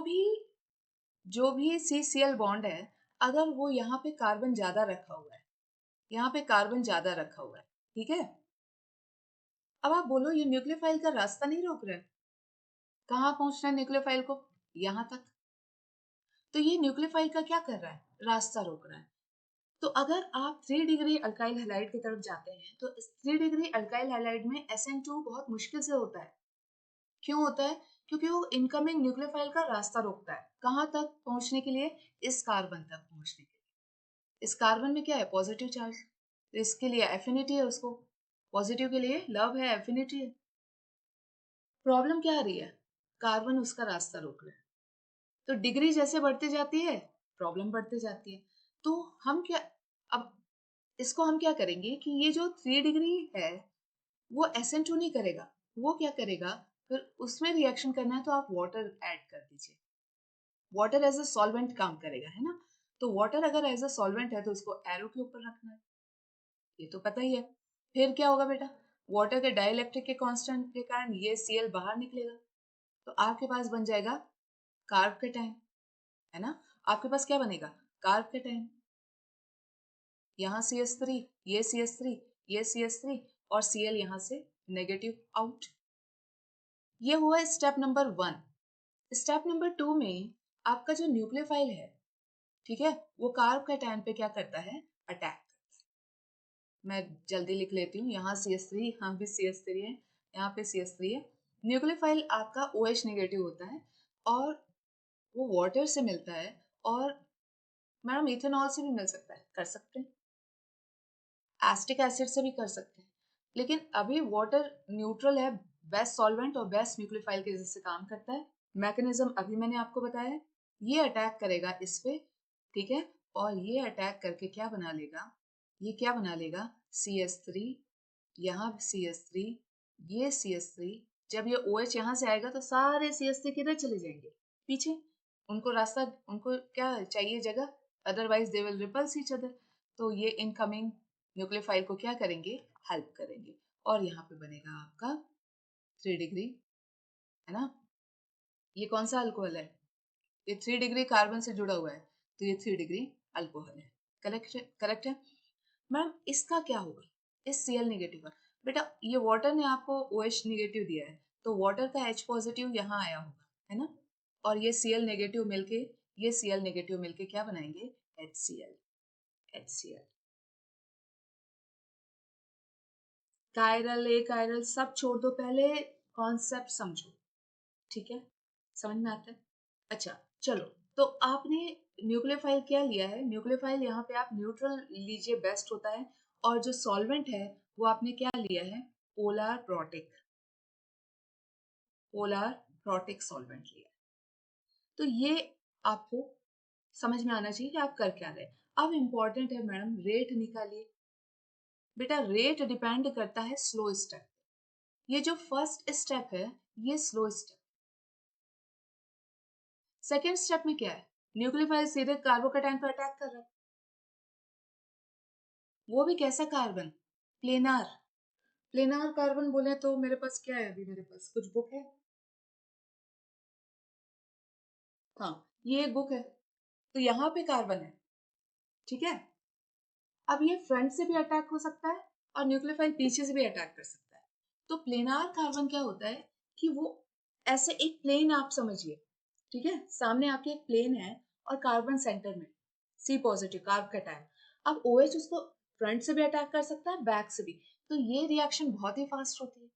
भी CCl बॉन्ड है, अगर वो यहाँ पे कार्बन ज्यादा रखा हुआ है, यहाँ पे कार्बन ज्यादा रखा हुआ है, ठीक है। अब आप बोलो ये न्यूक्लियोफाइल का रास्ता नहीं रोक रहा है, कहाँ पहुंचना है न्यूक्लियोफाइल को, यहाँ तक। तो ये न्यूक्लियोफाइल का क्या कर रहा है, रास्ता रोक रहा है। तो अगर आप 3 डिग्री अल्काइल हैलाइड की तरफ जाते हैं, तो इस 3 डिग्री अल्काइल हैलाइड में SN2 बहुत मुश्किल से होता है। क्यों होता है, क्योंकि वो इनकमिंग न्यूक्लियोफाइल का रास्ता रोकता है, कहाँ तक पहुंचने के लिए, इस कार्बन तक पहुंचने के लिए। इस कार्बन में क्या है, पॉजिटिव चार्ज, तो इसके लिए एफिनिटी है, उसको पॉजिटिव के लिए लव है, एफिनिटी है। प्रॉब्लम क्या आ रही है, कार्बन उसका रास्ता रोक रहा है। तो डिग्री जैसे बढ़ती जाती है, प्रॉब्लम बढ़ती जाती है। तो हम क्या, अब इसको हम क्या करेंगे कि ये जो 3 डिग्री है वो SN2 नहीं करेगा, वो क्या करेगा, फिर उसमें रिएक्शन करना है तो आप वाटर ऐड कर दीजिए, वाटर एज अ सॉल्वेंट काम करेगा, है ना। तो वाटर अगर एज अ सॉल्वेंट है तो उसको एरो के ऊपर रखना है, ये तो पता ही है। फिर क्या होगा बेटा, वाटर के डाइलेक्ट्रिक के कांस्टेंट के कारण ये Cl बाहर निकलेगा, तो आपके पास बन जाएगा कार्ब कैटायन, है ना। आपके पास क्या बनेगा, कार्ब कैटायन। यहाँ CH3, ये CH3, ये CH3 और Cl यहाँ से नेगेटिव आउट। ये हुआ स्टेप नंबर 1। स्टेप नंबर 2 में आपका जो न्यूक्लियोफाइल है, ठीक है, वो कार्ब कैटायन पे क्या करता है, अटैक। मैं जल्दी लिख लेती हूँ, यहाँ CH3, यहाँ भी CH3 है, यहाँ पे CH3 है। न्यूक्लियोफाइल आपका OH नेगेटिव होता है और वो वाटर से मिलता है, और मैडम इथेनॉल से भी मिल सकता है, कर सकते हैं, एसिटिक एसिड से भी कर सकते हैं, लेकिन अभी वाटर न्यूट्रल है, बेस्ट सॉल्वेंट और बेस्ट न्यूक्लियोफाइल के जैसे काम करता है। मैकेनिज्म अभी मैंने आपको बताया, ये अटैक करेगा इस पे, ठीक है, और ये अटैक करके क्या बना लेगा, ये क्या बना लेगा, CH3, यहाँ CH3, ये CH3। जब ये OH यहाँ से आएगा तो सारे CH3 किधर चले जाएंगे, पीछे, उनको रास्ता, उनको क्या चाहिए, जगह, otherwise they will repels each other. तो ये इनकमिंग न्यूक्लियोफाइल को क्या करेंगे, हेल्प करेंगे, और यहाँ पे बनेगा आपका 3 डिग्री, है ना। ये कौन सा अल्कोहल है, ये 3 डिग्री कार्बन से जुड़ा हुआ है, तो ये 3 डिग्री अल्कोहल है। करेक्ट, करेक्ट है मैम। इसका क्या होगा, इस Cl नेगेटिव का, बेटा ये वाटर ने आपको OH नेगेटिव दिया है, तो वाटर का H पॉजिटिव यहाँ आया होगा, है ना, और ये Cl नेगेटिव मिलके, ये Cl नेगेटिव मिलके क्या बनाएंगे, HCl, HCl। कायरल ए कायरल सब छोड़ दो, पहले कॉन्सेप्ट समझो, ठीक है, समझ में आता है। अच्छा चलो, तो आपने न्यूक्लियोफाइल क्या लिया है, न्यूक्लियोफाइल यहाँ पे आप न्यूट्रल लीजिए, बेस्ट होता है, और जो सॉल्वेंट है वो आपने क्या लिया है, polar protic, polar protic solvent लिया है। तो ये आपको समझ में आना चाहिए कि आप कर क्या रहे हैं। अब इंपॉर्टेंट है मैडम, रेट निकालिए। बेटा रेट डिपेंड करता है स्लो स्टेप, ये जो फर्स्ट स्टेप है ये स्लो स्टेप। सेकेंड स्टेप में क्या है, न्यूक्लियोफाइल सीधे कार्बोकैटायन पर अटैक कर रहा है, वो भी कैसा कार्बन, प्लेनार। प्लेनार कार्बन बोले तो मेरे पास क्या है, अभी मेरे पास कुछ बुक है, हाँ ये एक बुक है, तो यहाँ पे कार्बन है, ठीक है। अब ये फ्रंट से भी अटैक हो सकता है और न्यूक्लियोफाइल पीछे से भी अटैक कर सकता है। तो प्लेनार कार्बन क्या होता है कि वो ऐसे एक प्लेन आप समझिए, ठीक है, सामने आपके एक प्लेन है और कार्बन सेंटर में, C पॉजिटिव कार्ब कैटायन। अब OH उसको फ्रंट से भी अटैक कर सकता है, बैक से भी, तो ये रिएक्शन बहुत ही फास्ट होती है,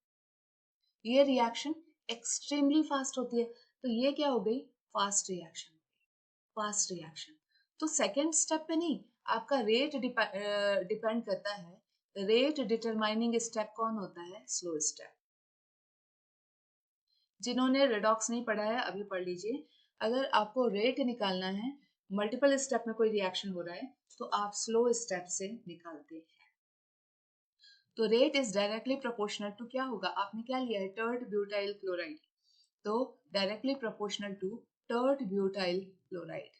ये रिएक्शन एक्सट्रीमली फास्ट होती है। तो ये क्या हो गई, फास्ट रिएक्शन, फास्ट रिएक्शन। तो सेकेंड स्टेप पे नहीं, आपका रेट डिपेंड करता है, रेट डिटरमाइनिंग स्टेप कौन होता है, स्लो स्टेप। जिन्होंने रेडॉक्स नहीं पढ़ा है अभी पढ़ लीजिए, अगर आपको रेट निकालना है, मल्टीपल स्टेप में कोई रिएक्शन हो रहा है, तो आप स्लो स्टेप से निकालते हैं। तो rate is directly proportional to, क्या होगा, आपने क्या लिया है, टर्ड ब्यूटाइल क्लोराइड, तो directly proportional to tert butyl chloride.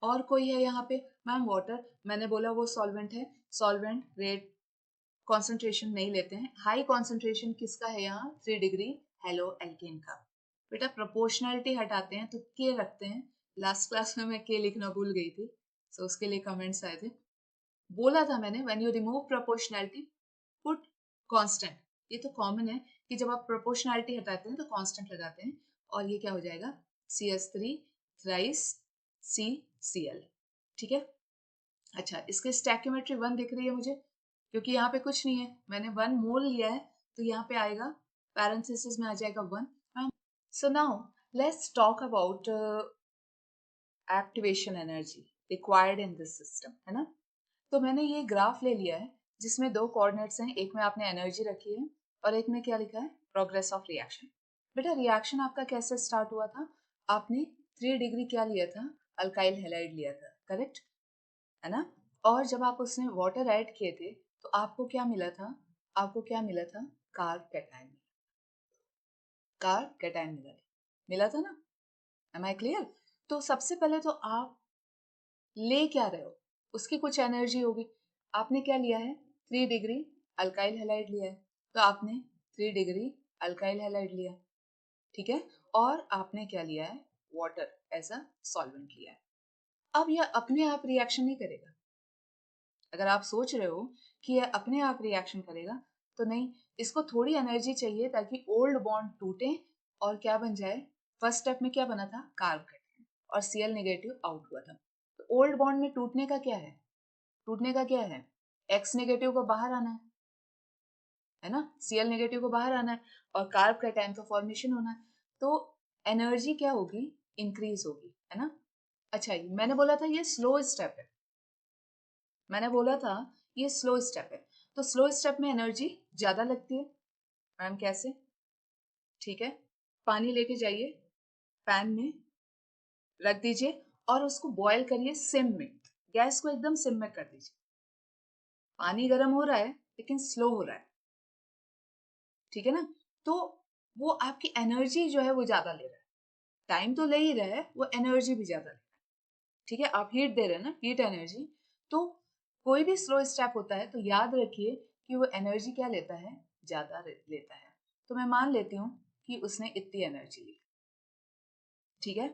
और कोई है यहाँ पे, मैम वाटर, मैंने बोला वो सॉल्वेंट है, सॉल्वेंट रेट कॉन्सेंट्रेशन नहीं लेते हैं, हाई कॉन्सेंट्रेशन किसका है यहाँ, 3 डिग्री हेलो एल्केन का। बेटा प्रोपोर्शनैलिटी हटाते हैं तो के रखते हैं, लास्ट क्लास में मैं के लिखना भूल गई थी, so उसके लिए कमेंट्स आए थे। बोला था मैंने, when you remove proportionality put constant, ये तो कॉमन है कि जब आप प्रोपोर्शनैलिटी हटाते हैं तो कांस्टेंट लगाते हैं, और ये क्या हो जाएगा, CH3 थ्राइस CCl, ठीक है। अच्छा इसके स्टैक्योमेट्री 1 दिख रही है मुझे, क्योंकि यहाँ पे कुछ नहीं है, मैंने 1 मोल लिया है, तो यहाँ पे आएगा पैरेंथेसिस में आ जाएगा 1। So now let's talk about activation energy required in this system, है ना। तो मैंने ये ग्राफ ले लिया है जिसमें 2 कोऑर्डिनेट्स हैं, एक में आपने एनर्जी रखी है और एक में क्या लिखा है, प्रोग्रेस ऑफ रिएक्शन। बेटा रिएक्शन आपका कैसे स्टार्ट हुआ था, आपने 3 डिग्री क्या लिया था, अल्काइल हैलाइड लिया था, करेक्ट, है ना। और जब आप उसमें वाटर ऐड किए थे तो आपको क्या मिला था, आपको क्या मिला था, कार्ब कैटायन, कार्ब कैटायन मिला था ना, एम आई क्लियर। तो सबसे पहले तो आप ले क्या रहे हो, उसकी कुछ एनर्जी होगी। आपने क्या लिया है, 3 डिग्री अल्काइल हैलाइड लिया है, तो आपने 3 डिग्री अल्काइल हैलाइड लिया, ठीक है। और आपने क्या लिया है, वाटर एज अ सॉल्वेंट लिया है। अब यह अपने आप रिएक्शन नहीं करेगा। अगर आप सोच रहे हो कि यह अपने आप रिएक्शन करेगा, तो नहीं, इसको थोड़ी एनर्जी चाहिए ताकि ओल्ड बॉन्ड टूटे और क्या बन जाए। फर्स्ट स्टेप में क्या बना था, कार्ब कट और Cl नेगेटिव आउट हुआ था। तो ओल्ड बॉन्ड में टूटने का क्या है, टूटने का क्या है, X नेगेटिव को बाहर आना है ना, Cl नेगेटिव को बाहर आना है और कार्ब कैटायन का फॉर्मेशन होना है। तो एनर्जी क्या होगी, इंक्रीज होगी, है ना। अच्छा, मैंने बोला था ये स्लो स्टेप है, मैंने बोला था ये स्लो स्टेप है। तो स्लो स्टेप में एनर्जी ज्यादा लगती है। मैम कैसे, ठीक है, पानी लेके जाइए, पैन में रख दीजिए और उसको बॉईल करिए सिम में, गैस को एकदम सिम में कर दीजिए। पानी गर्म हो रहा है लेकिन स्लो हो रहा है, ठीक है ना। तो वो आपकी एनर्जी जो है वो ज्यादा ले रहा है, टाइम तो ले ही रहा है, वो एनर्जी भी ज्यादा ले रहा है, ठीक है। आप हीट दे रहे हैं ना, हीट एनर्जी। तो कोई भी स्लो स्टेप होता है तो याद रखिए कि वो एनर्जी क्या लेता है, ज्यादा लेता है। तो मैं मान लेती हूँ कि उसने इतनी एनर्जी ली, ठीक है।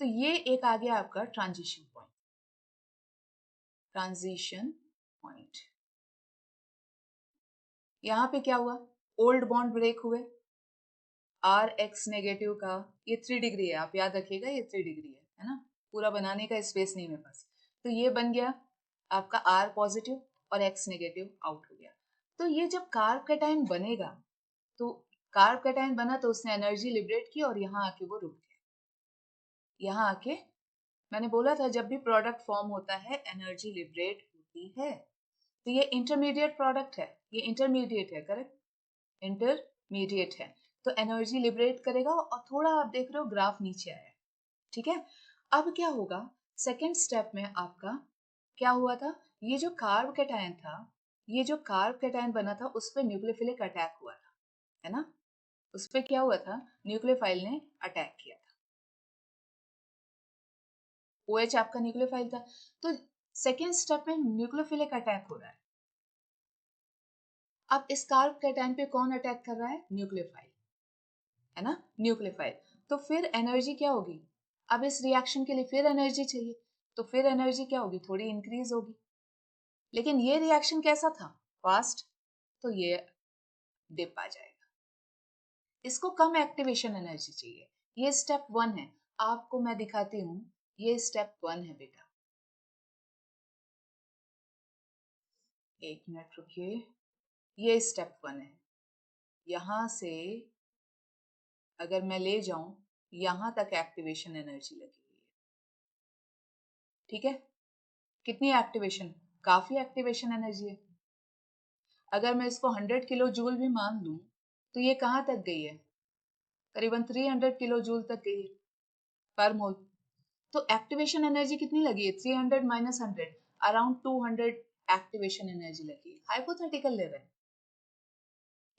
तो ये एक आ गया आपका ट्रांजिशन पॉइंट, ट्रांजिशन पॉइंट। यहाँ पे क्या हुआ, ओल्ड बॉन्ड ब्रेक हुए, आर एक्स नेगेटिव का, ये 3 डिग्री है, आप याद रखिएगा ये 3 डिग्री है ना, पूरा बनाने का स्पेस नहीं मेरे पास। तो ये बन गया आपका आर पॉजिटिव और एक्स नेगेटिव आउट हो गया। तो ये जब कार्ब कैटायन बनेगा, तो कार्ब कैटायन बना तो उसने एनर्जी लिबरेट की और यहाँ आके वो रुक गया। यहाँ आके मैंने बोला था जब भी प्रोडक्ट फॉर्म होता है एनर्जी लिबरेट होती है। तो ये इंटरमीडिएट प्रोडक्ट है, ये इंटरमीडिएट है, करेक्ट, इंटरमीडिएट है। तो एनर्जी लिबरेट करेगा और थोड़ा आप देख रहे हो ग्राफ नीचे आया, ठीक है। अब क्या होगा, सेकेंड स्टेप में आपका क्या हुआ था, ये जो कार्ब कैटायन था, ये जो कार्ब कैटायन बना था उस पर न्यूक्लियोफिलिक अटैक हुआ था, है ना। उस पर क्या हुआ था, न्यूक्लियोफाइल ने अटैक किया था, OH आपका न्यूक्लियोफाइल था। तो सेकेंड स्टेप में न्यूक्लियोफिलिक अटैक हो रहा है। अब इस कार्ब कैटायन पे कौन अटैक कर रहा है, न्यूक्लियोफाइल, है ना, न्यूक्लियोफाइल। तो फिर एनर्जी क्या होगी, अब इस रिएक्शन के लिए फिर एनर्जी चाहिए, तो फिर एनर्जी क्या होगी, थोड़ी इंक्रीज होगी। लेकिन ये रिएक्शन कैसा था, फास्ट, तो ये डिप आ जाएगा, इसको कम एक्टिवेशन एनर्जी चाहिए। ये स्टेप 1 है, आपको मैं दिखाती हूँ, ये स्टेप 1 है बेटा। एक मिनट रुकिए, ये स्टेप 1 है। यहां से अगर मैं ले जाऊं, यहां तक एक्टिवेशन एनर्जी लगी हुई है, ठीक है। कितनी एक्टिवेशन, काफी एक्टिवेशन एनर्जी है। अगर मैं इसको 100 किलो जूल भी मान लूं, तो ये कहां तक गई है, करीबन 300 किलो जूल तक गई है पर मोल। तो एक्टिवेशन एनर्जी कितनी लगी है, 300 माइनस 100, अराउंड 200 एक्टिवेशन एनर्जी लगी है। हाइपोथेटिकल ले रहे हैं,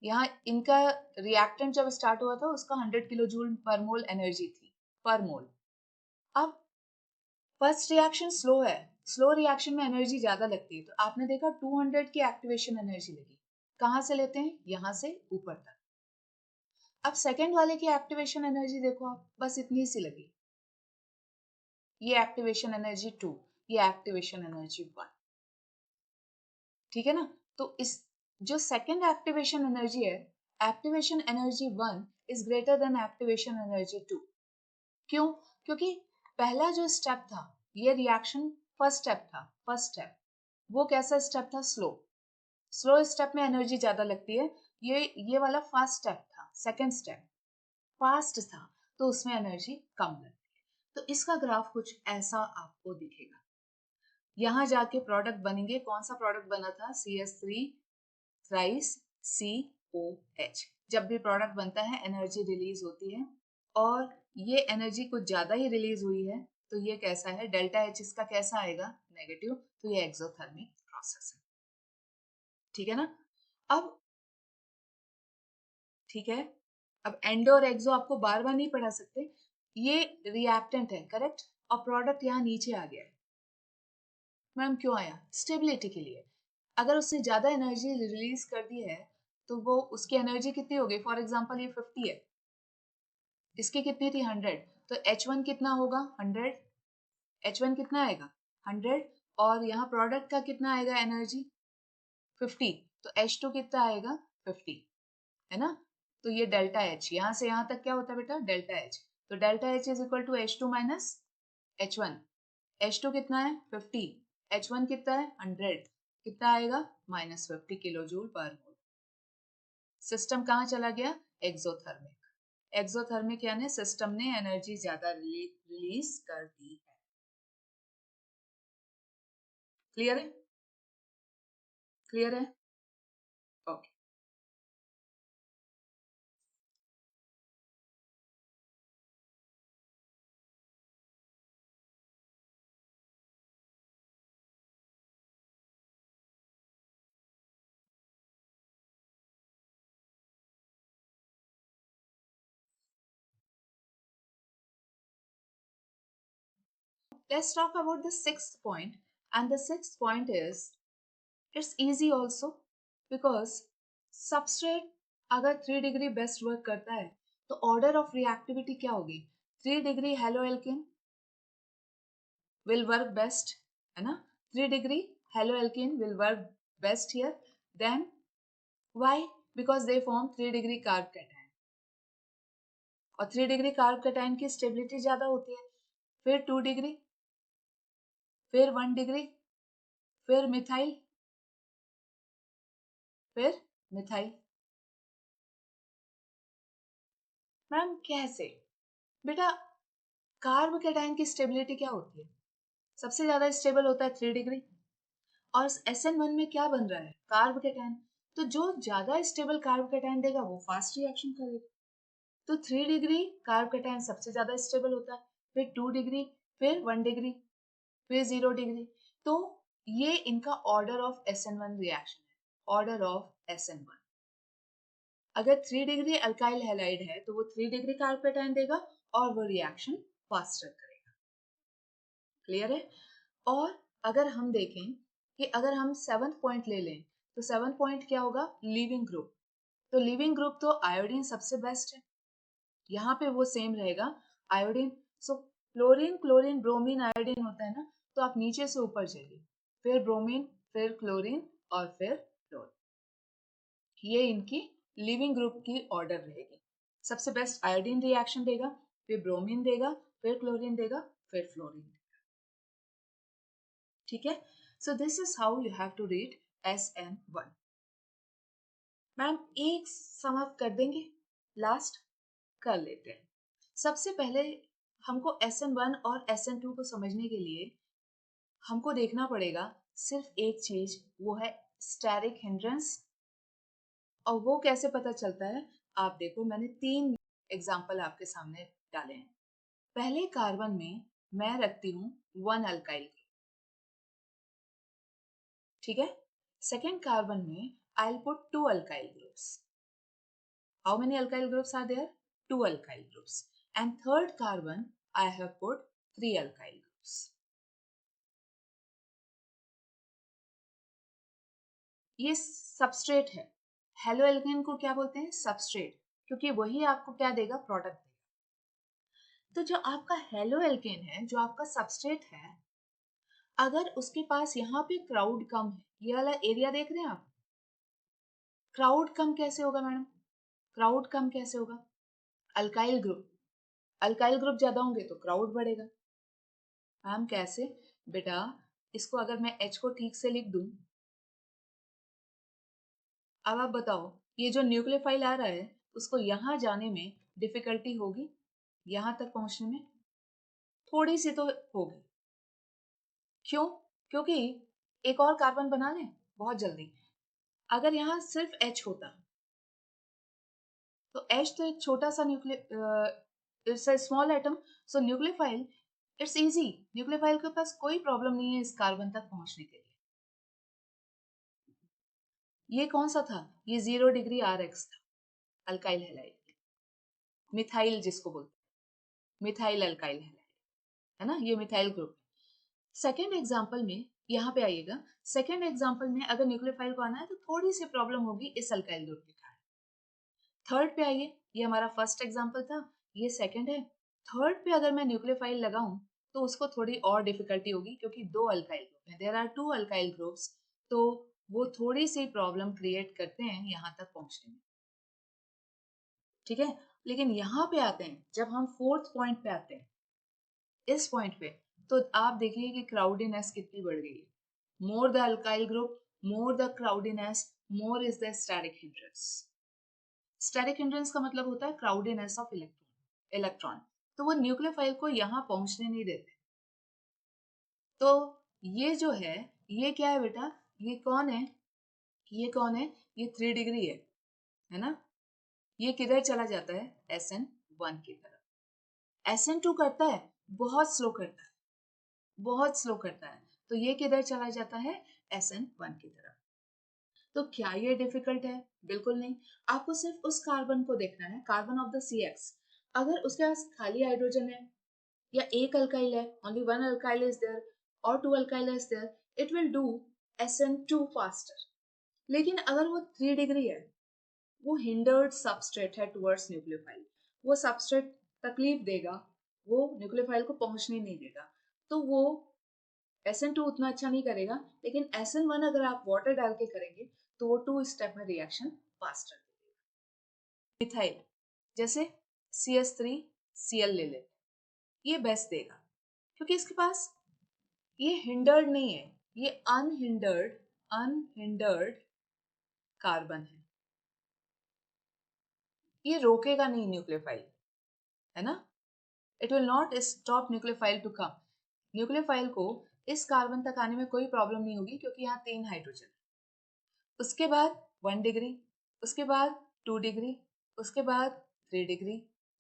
यहाँ इनका रिएक्टेंट जब स्टार्ट हुआ था उसका 100 किलो जूल पर मोल एनर्जी थी, पर मोल। अब फर्स्ट रिएक्शन स्लो है, स्लो रिएक्शन में एनर्जी ज्यादा लगती है, तो आपने देखा 200 की एक्टिवेशन एनर्जी लगी। कहां से लेते हैं, यहां से ऊपर तक। अब सेकेंड वाले की एक्टिवेशन एनर्जी देखो आप, बस इतनी सी लगी, ये एक्टिवेशन एनर्जी 2, ये एक्टिवेशन एनर्जी 1, ठीक है ना। तो इस जो सेकेंड एक्टिवेशन एनर्जी है, activation energy 1 is greater than activation energy 2। क्यों, क्योंकि पहला जो स्टेप था, ये रिएक्शन फर्स्ट स्टेप था, फर्स्ट स्टेप वो कैसा स्टेप था, स्लो, स्लो स्टेप में एनर्जी ज्यादा लगती है। ये वाला फास्ट स्टेप था, सेकंड स्टेप फास्ट था, तो उसमें एनर्जी कम लगती है। तो इसका ग्राफ कुछ ऐसा आपको दिखेगा। यहाँ जाके प्रोडक्ट बनेंगे, कौन सा प्रोडक्ट बना था, CH3 थ्राइस COH। जब भी प्रोडक्ट बनता है एनर्जी रिलीज होती है, और ये एनर्जी कुछ ज्यादा ही रिलीज हुई है, तो ये कैसा है, डेल्टा H इसका कैसा आएगा, नेगेटिव, तो ये एक्सोथर्मिक प्रोसेस है, ठीक है ना। अब ठीक है, अब एंडो और एक्सो आपको बार बार नहीं पढ़ा सकते, ये रिएक्टेंट है, करेक्ट, और प्रोडक्ट यहाँ नीचे आ गया है। मैम क्यों आया? स्टेबिलिटी के लिए। अगर उसने ज्यादा एनर्जी रिलीज कर दी है तो वो उसकी एनर्जी कितनी होगी? फॉर एग्जांपल ये 50 है, इसकी कितनी थी? 100, तो H1 कितना होगा? 100। H1 कितना आएगा? 100। और यहाँ प्रोडक्ट का कितना आएगा एनर्जी? 50। तो H2 कितना आएगा? 50, है ना? तो ये डेल्टा H, यहाँ से यहाँ तक क्या होता है बेटा? Delta H। तो delta H is equal to H2 minus H1। H2 कितना है? 50। H1 कितना है? 100। कितना आएगा? -50 किलो जूल पर मोल। सिस्टम कहाँ चला गया? एक्सोथर्मिक। एक्सोथर्मिक यानी सिस्टम ने एनर्जी ज्यादा रिलीज कर दी है। क्लियर है? क्लियर है? Okay. Let's talk about the sixth point, and the sixth point is it's easy also because substrate अगर 3 डिग्री बेस्ट वर्क करता है तो ऑर्डर ऑफ रिएक्टिविटी क्या होगी? 3 degree haloalkane will work best, है ना? 3 degree haloalkane will work best here. Then why? Because they form 3 degree carb cation, और 3 degree carb cation की स्टेबिलिटी ज्यादा होती है। फिर 2 डिग्री, फिर 1 डिग्री, फिर मिथाइल, फिर मिथाइल। मैम कैसे? बेटा कार्ब कैटायन की स्टेबिलिटी क्या होती है? सबसे ज्यादा स्टेबल होता है 3 डिग्री, और SN1 में क्या बन रहा है? Carb cation. तो जो ज्यादा स्टेबल कार्ब कैटायन देगा वो फास्ट रिएक्शन करेगा। तो 3 डिग्री कार्ब कैटायन सबसे ज्यादा स्टेबल होता है, फिर 2 डिग्री, फिर 1 डिग्री, फिर 0 डिग्री। तो ये इनका ऑर्डर ऑफ SN1 रिएक्शन है, ऑर्डर ऑफ SN1। अगर 3 डिग्री अल्काइल हैलाइड है तो वो 3 डिग्री कार्ब कैटायन देगा और वो रिएक्शन फास्टर करेगा। क्लियर है? और अगर हम देखें कि अगर हम 7th पॉइंट ले लें तो 7th पॉइंट क्या होगा? Leaving group. तो लीविंग ग्रुप तो आयोडीन सबसे बेस्ट है, यहाँ पे वो सेम रहेगा आयोडीन। सो फ्लोरीन, क्लोरीन, ब्रोमीन, आयोडीन होता है ना, तो आप नीचे से ऊपर चलिए, फिर ब्रोमीन, फिर क्लोरीन, और फिर फ्लोरीन। ये इनकी लिविंग ग्रुप की ऑर्डर रहेगी। सबसे बेस्ट आयोडीन रिएक्शन देगा, फिर ब्रोमीन देगा, फिर क्लोरीन देगा, फिर फ्लोरीन देगा। ठीक है? So this is how you have to read SN1। Ma'am एक सम अप कर देंगे, लास्ट कर लेते हैं। सबसे पहले हमको SN1 और SN2 को समझने के लिए हमको देखना पड़ेगा सिर्फ एक चीज, वो है स्टेरिक हिंड्रेंस। और वो कैसे पता चलता है? आप देखो, मैंने 3 एग्जाम्पल आपके सामने डाले हैं। पहले कार्बन में मैं रखती हूँ 1 अल्काइल, ठीक है? सेकेंड कार्बन में I will put 2 alkyl groups. How many alkyl groups are there? 2 alkyl groups. And third carbon I have put 3 alkyl groups. ये सबस्ट्रेट है। हेलोएल्केन को क्या बोलते हैं? सबस्ट्रेट, क्योंकि वही आपको क्या देगा? प्रोडक्ट देगा। तो जो आपका हेलोएल्केन है, जो आपका सबस्ट्रेट है, अगर उसके पास यहाँ पे क्राउड कम है, ये वाला एरिया देख रहे हैं आप, क्राउड कम कैसे होगा मैडम? क्राउड कम कैसे होगा? अल्काइल ग्रुप, अल्काइल ग्रुप ज्यादा होंगे तो क्राउड बढ़ेगा। मैम कैसे? बेटा इसको अगर मैं H को ठीक से लिख दूं, अब आप बताओ, ये जो न्यूक्लियोफाइल आ रहा है उसको यहाँ जाने में डिफिकल्टी होगी, यहाँ तक पहुंचने में थोड़ी सी तो होगी। क्यों? क्योंकि एक और कार्बन बना लें बहुत जल्दी। अगर यहाँ सिर्फ H होता तो H तो एक छोटा सा it's a small atom, so nucleophile it's easy, nucleophile के पास कोई प्रॉब्लम नहीं है इस कार्बन तक पहुंचने के लिए। ये कौन सा था? ये 0 डिग्री RX था, अल्काइल हैलाइड, मिथाइल जिसको बोलते हैं। मिथाइल अल्काइल है ना, ये मिथाइल ग्रुप। सेकेंड एग्जाम्पल में यहाँ पे आइएगा, सेकेंड एग्जाम्पल में अगर न्यूक्लियोफाइल को आना है तो थोड़ी सी प्रॉब्लम होगी इस अल्काइल ग्रुप के कारण। थर्ड पे आइए, ये हमारा फर्स्ट एग्जाम्पल था, ये सेकेंड है। थर्ड पे अगर मैं न्यूक्लियोफाइल लगाऊं तो उसको थोड़ी और डिफिकल्टी होगी क्योंकि दो अल्काइल ग्रुप हैं, there are two alkyl groups, तो वो थोड़ी सी प्रॉब्लम क्रिएट करते हैं यहाँ तक पहुंचने में, ठीक है। लेकिन यहाँ पे आते हैं, जब हम फोर्थ पॉइंट पे आते हैं, इस पॉइंट पे, तो आप देखिए कि क्राउडीनेस कितनी बढ़ गई है। More the alkyl group, more the crowdiness, more is the static hindrance. Static hindrance का मतलब होता है क्राउडीनेस ऑफ इलेक्ट्रॉन, तो वो न्यूक्लियोफाइल को यहाँ पहुंचने नहीं देते। तो ये जो है, ये क्या है बेटा, ये कौन है, ये कौन है, ये 3 डिग्री है ना। ये किधर चला जाता है, SN1 की तरफ। SN2 करता है, बहुत स्लो करता है, बहुत स्लो करता है, तो ये किधर चला जाता है, SN1 की तरफ। तो क्या ये डिफिकल्ट है, बिल्कुल नहीं। आपको सिर्फ उस कार्बन को देखना है, कार्बन ऑफ द CX, अगर उसके पास खाली हाइड्रोजन है या एक अल्काइल है, only one alkyl is there और two alkyl is there, it will do SN2 faster. लेकिन अगर वो 3 डिग्री है, वो हिंडर्ड सबस्ट्रेट है टुवर्ड्स न्यूक्लियोफाइल, वो सबस्ट्रेट तकलीफ देगा, वो न्यूक्लियोफाइल को पहुंचने नहीं देगा, तो वो SN2 उतना अच्छा नहीं करेगा। लेकिन SN1 अगर आप वाटर डाल के करेंगे तो वो 2 स्टेप में रिएक्शन फास्टर देगा। मिथाइल, जैसे CH3Cl ले लेते, ये बेस्ट देगा क्योंकि इसके पास ये हिंडर्ड नहीं है, ये अनहिंडर्ड कार्बन है, ये रोकेगा नहीं न्यूक्लियोफाइल, है ना। It will not stop nucleophile to come. Nucleophile को इस कार्बन तक आने में कोई प्रॉब्लम नहीं होगी क्योंकि यहाँ 3 हाइड्रोजन। उसके बाद 1 डिग्री, उसके बाद 2 डिग्री, उसके बाद 3 डिग्री,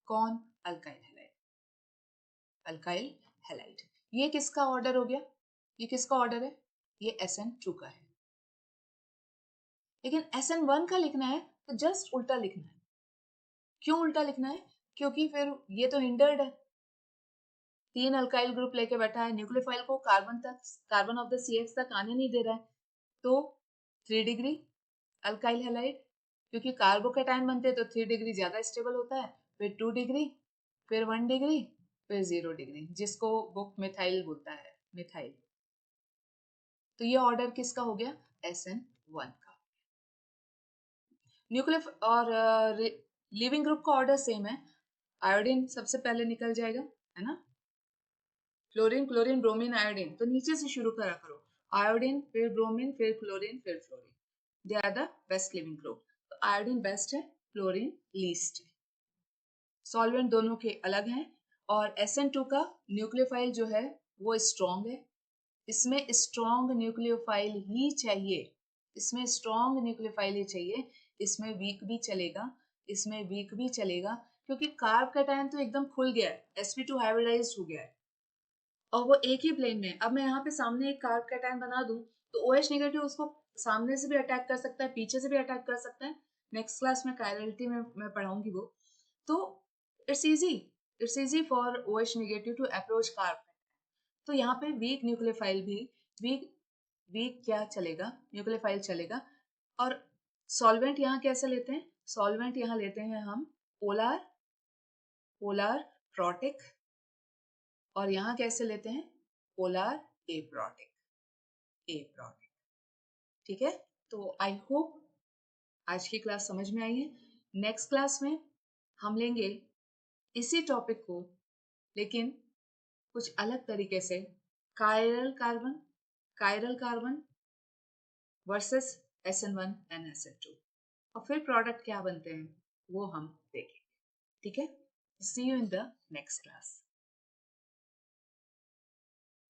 कौन, अल्काइल हैलाइड, अल्काइल हैलाइड। ये किसका ऑर्डर हो गया, ये किसका ऑर्डर है, ये SN2 का है। लेकिन SN1 का लिखना है तो जस्ट उल्टा लिखना है। क्यों उल्टा लिखना है, क्योंकि फिर ये तो हिंडर्ड है, 3 अल्काइल ग्रुप लेके बैठा है, न्यूक्लियोफाइल को कार्बन तक, कार्बन ऑफ द CX तक आने नहीं दे रहा है। तो 3 डिग्री अल्काइल हैलाइड, क्योंकि कार्बोकेटायन बनते हैं तो 3 डिग्री ज्यादा स्टेबल होता है, फिर 2 डिग्री, फिर 1 डिग्री, फिर 0 डिग्री, जिसको बुक मिथाइल बोलता है, मिथाइल। तो ये ऑर्डर किसका हो गया, SN1 का। न्यूक्लियो और लिविंग ग्रुप का ऑर्डर सेम है, आयोडीन सबसे पहले निकल जाएगा, है ना, क्लोरीन क्लोरीन ब्रोमीन आयोडीन, तो नीचे से शुरू करा करो, आयोडीन फिर ब्रोमीन फिर क्लोरीन फिर fluorine, they are the best leaving group. तो आयोडीन बेस्ट है, क्लोरीन लीस्ट है। सॉल्वेंट दोनों के अलग हैं, और SN2 का न्यूक्लियोफाइल जो है वो स्ट्रॉन्ग है, इसमें स्ट्रॉन्ग न्यूक्लियोफाइल ही चाहिए, इसमें स्ट्रॉन्ग न्यूक्लियोफाइल ही चाहिए, इसमें वीक भी चलेगा, इसमें वीक भी चलेगा, क्योंकि कार्ब कैटायन तो एकदम खुल गया है, sp2 हाइब्रिडाइज्ड हो गया है और वो एक ही प्लेन में। अब मैं यहाँ पे सामने एक कार्ब कैटायन बना दूं तो OH नेगेटिव उसको सामने से भी अटैक कर सकता है, पीछे से भी अटैक कर सकता है। नेक्स्ट क्लास में कायरलिटी में मैं पढ़ाऊंगी वो। तो it's easy, it's easy for OH negative to approach carb. तो यहाँ पे वीक न्यूक्लियोफाइल भी, वीक वीक क्या चलेगा, न्यूक्लियोफाइल चलेगा। और सॉल्वेंट यहाँ कैसे लेते हैं, सॉल्वेंट यहाँ लेते हैं हम पोलर, पोलर प्रोटिक, और यहाँ कैसे लेते हैं, पोलर एप्रोटिक, एप्रोटिक, ठीक है। तो आई होप आज की क्लास समझ में आई है। नेक्स्ट क्लास में हम लेंगे इसी टॉपिक को, लेकिन कुछ अलग तरीके से, chiral carbon, chiral carbon versus SN1 and SN2, और फिर प्रोडक्ट क्या बनते हैं वो हम देखेंगे, ठीक है। See you in the next class.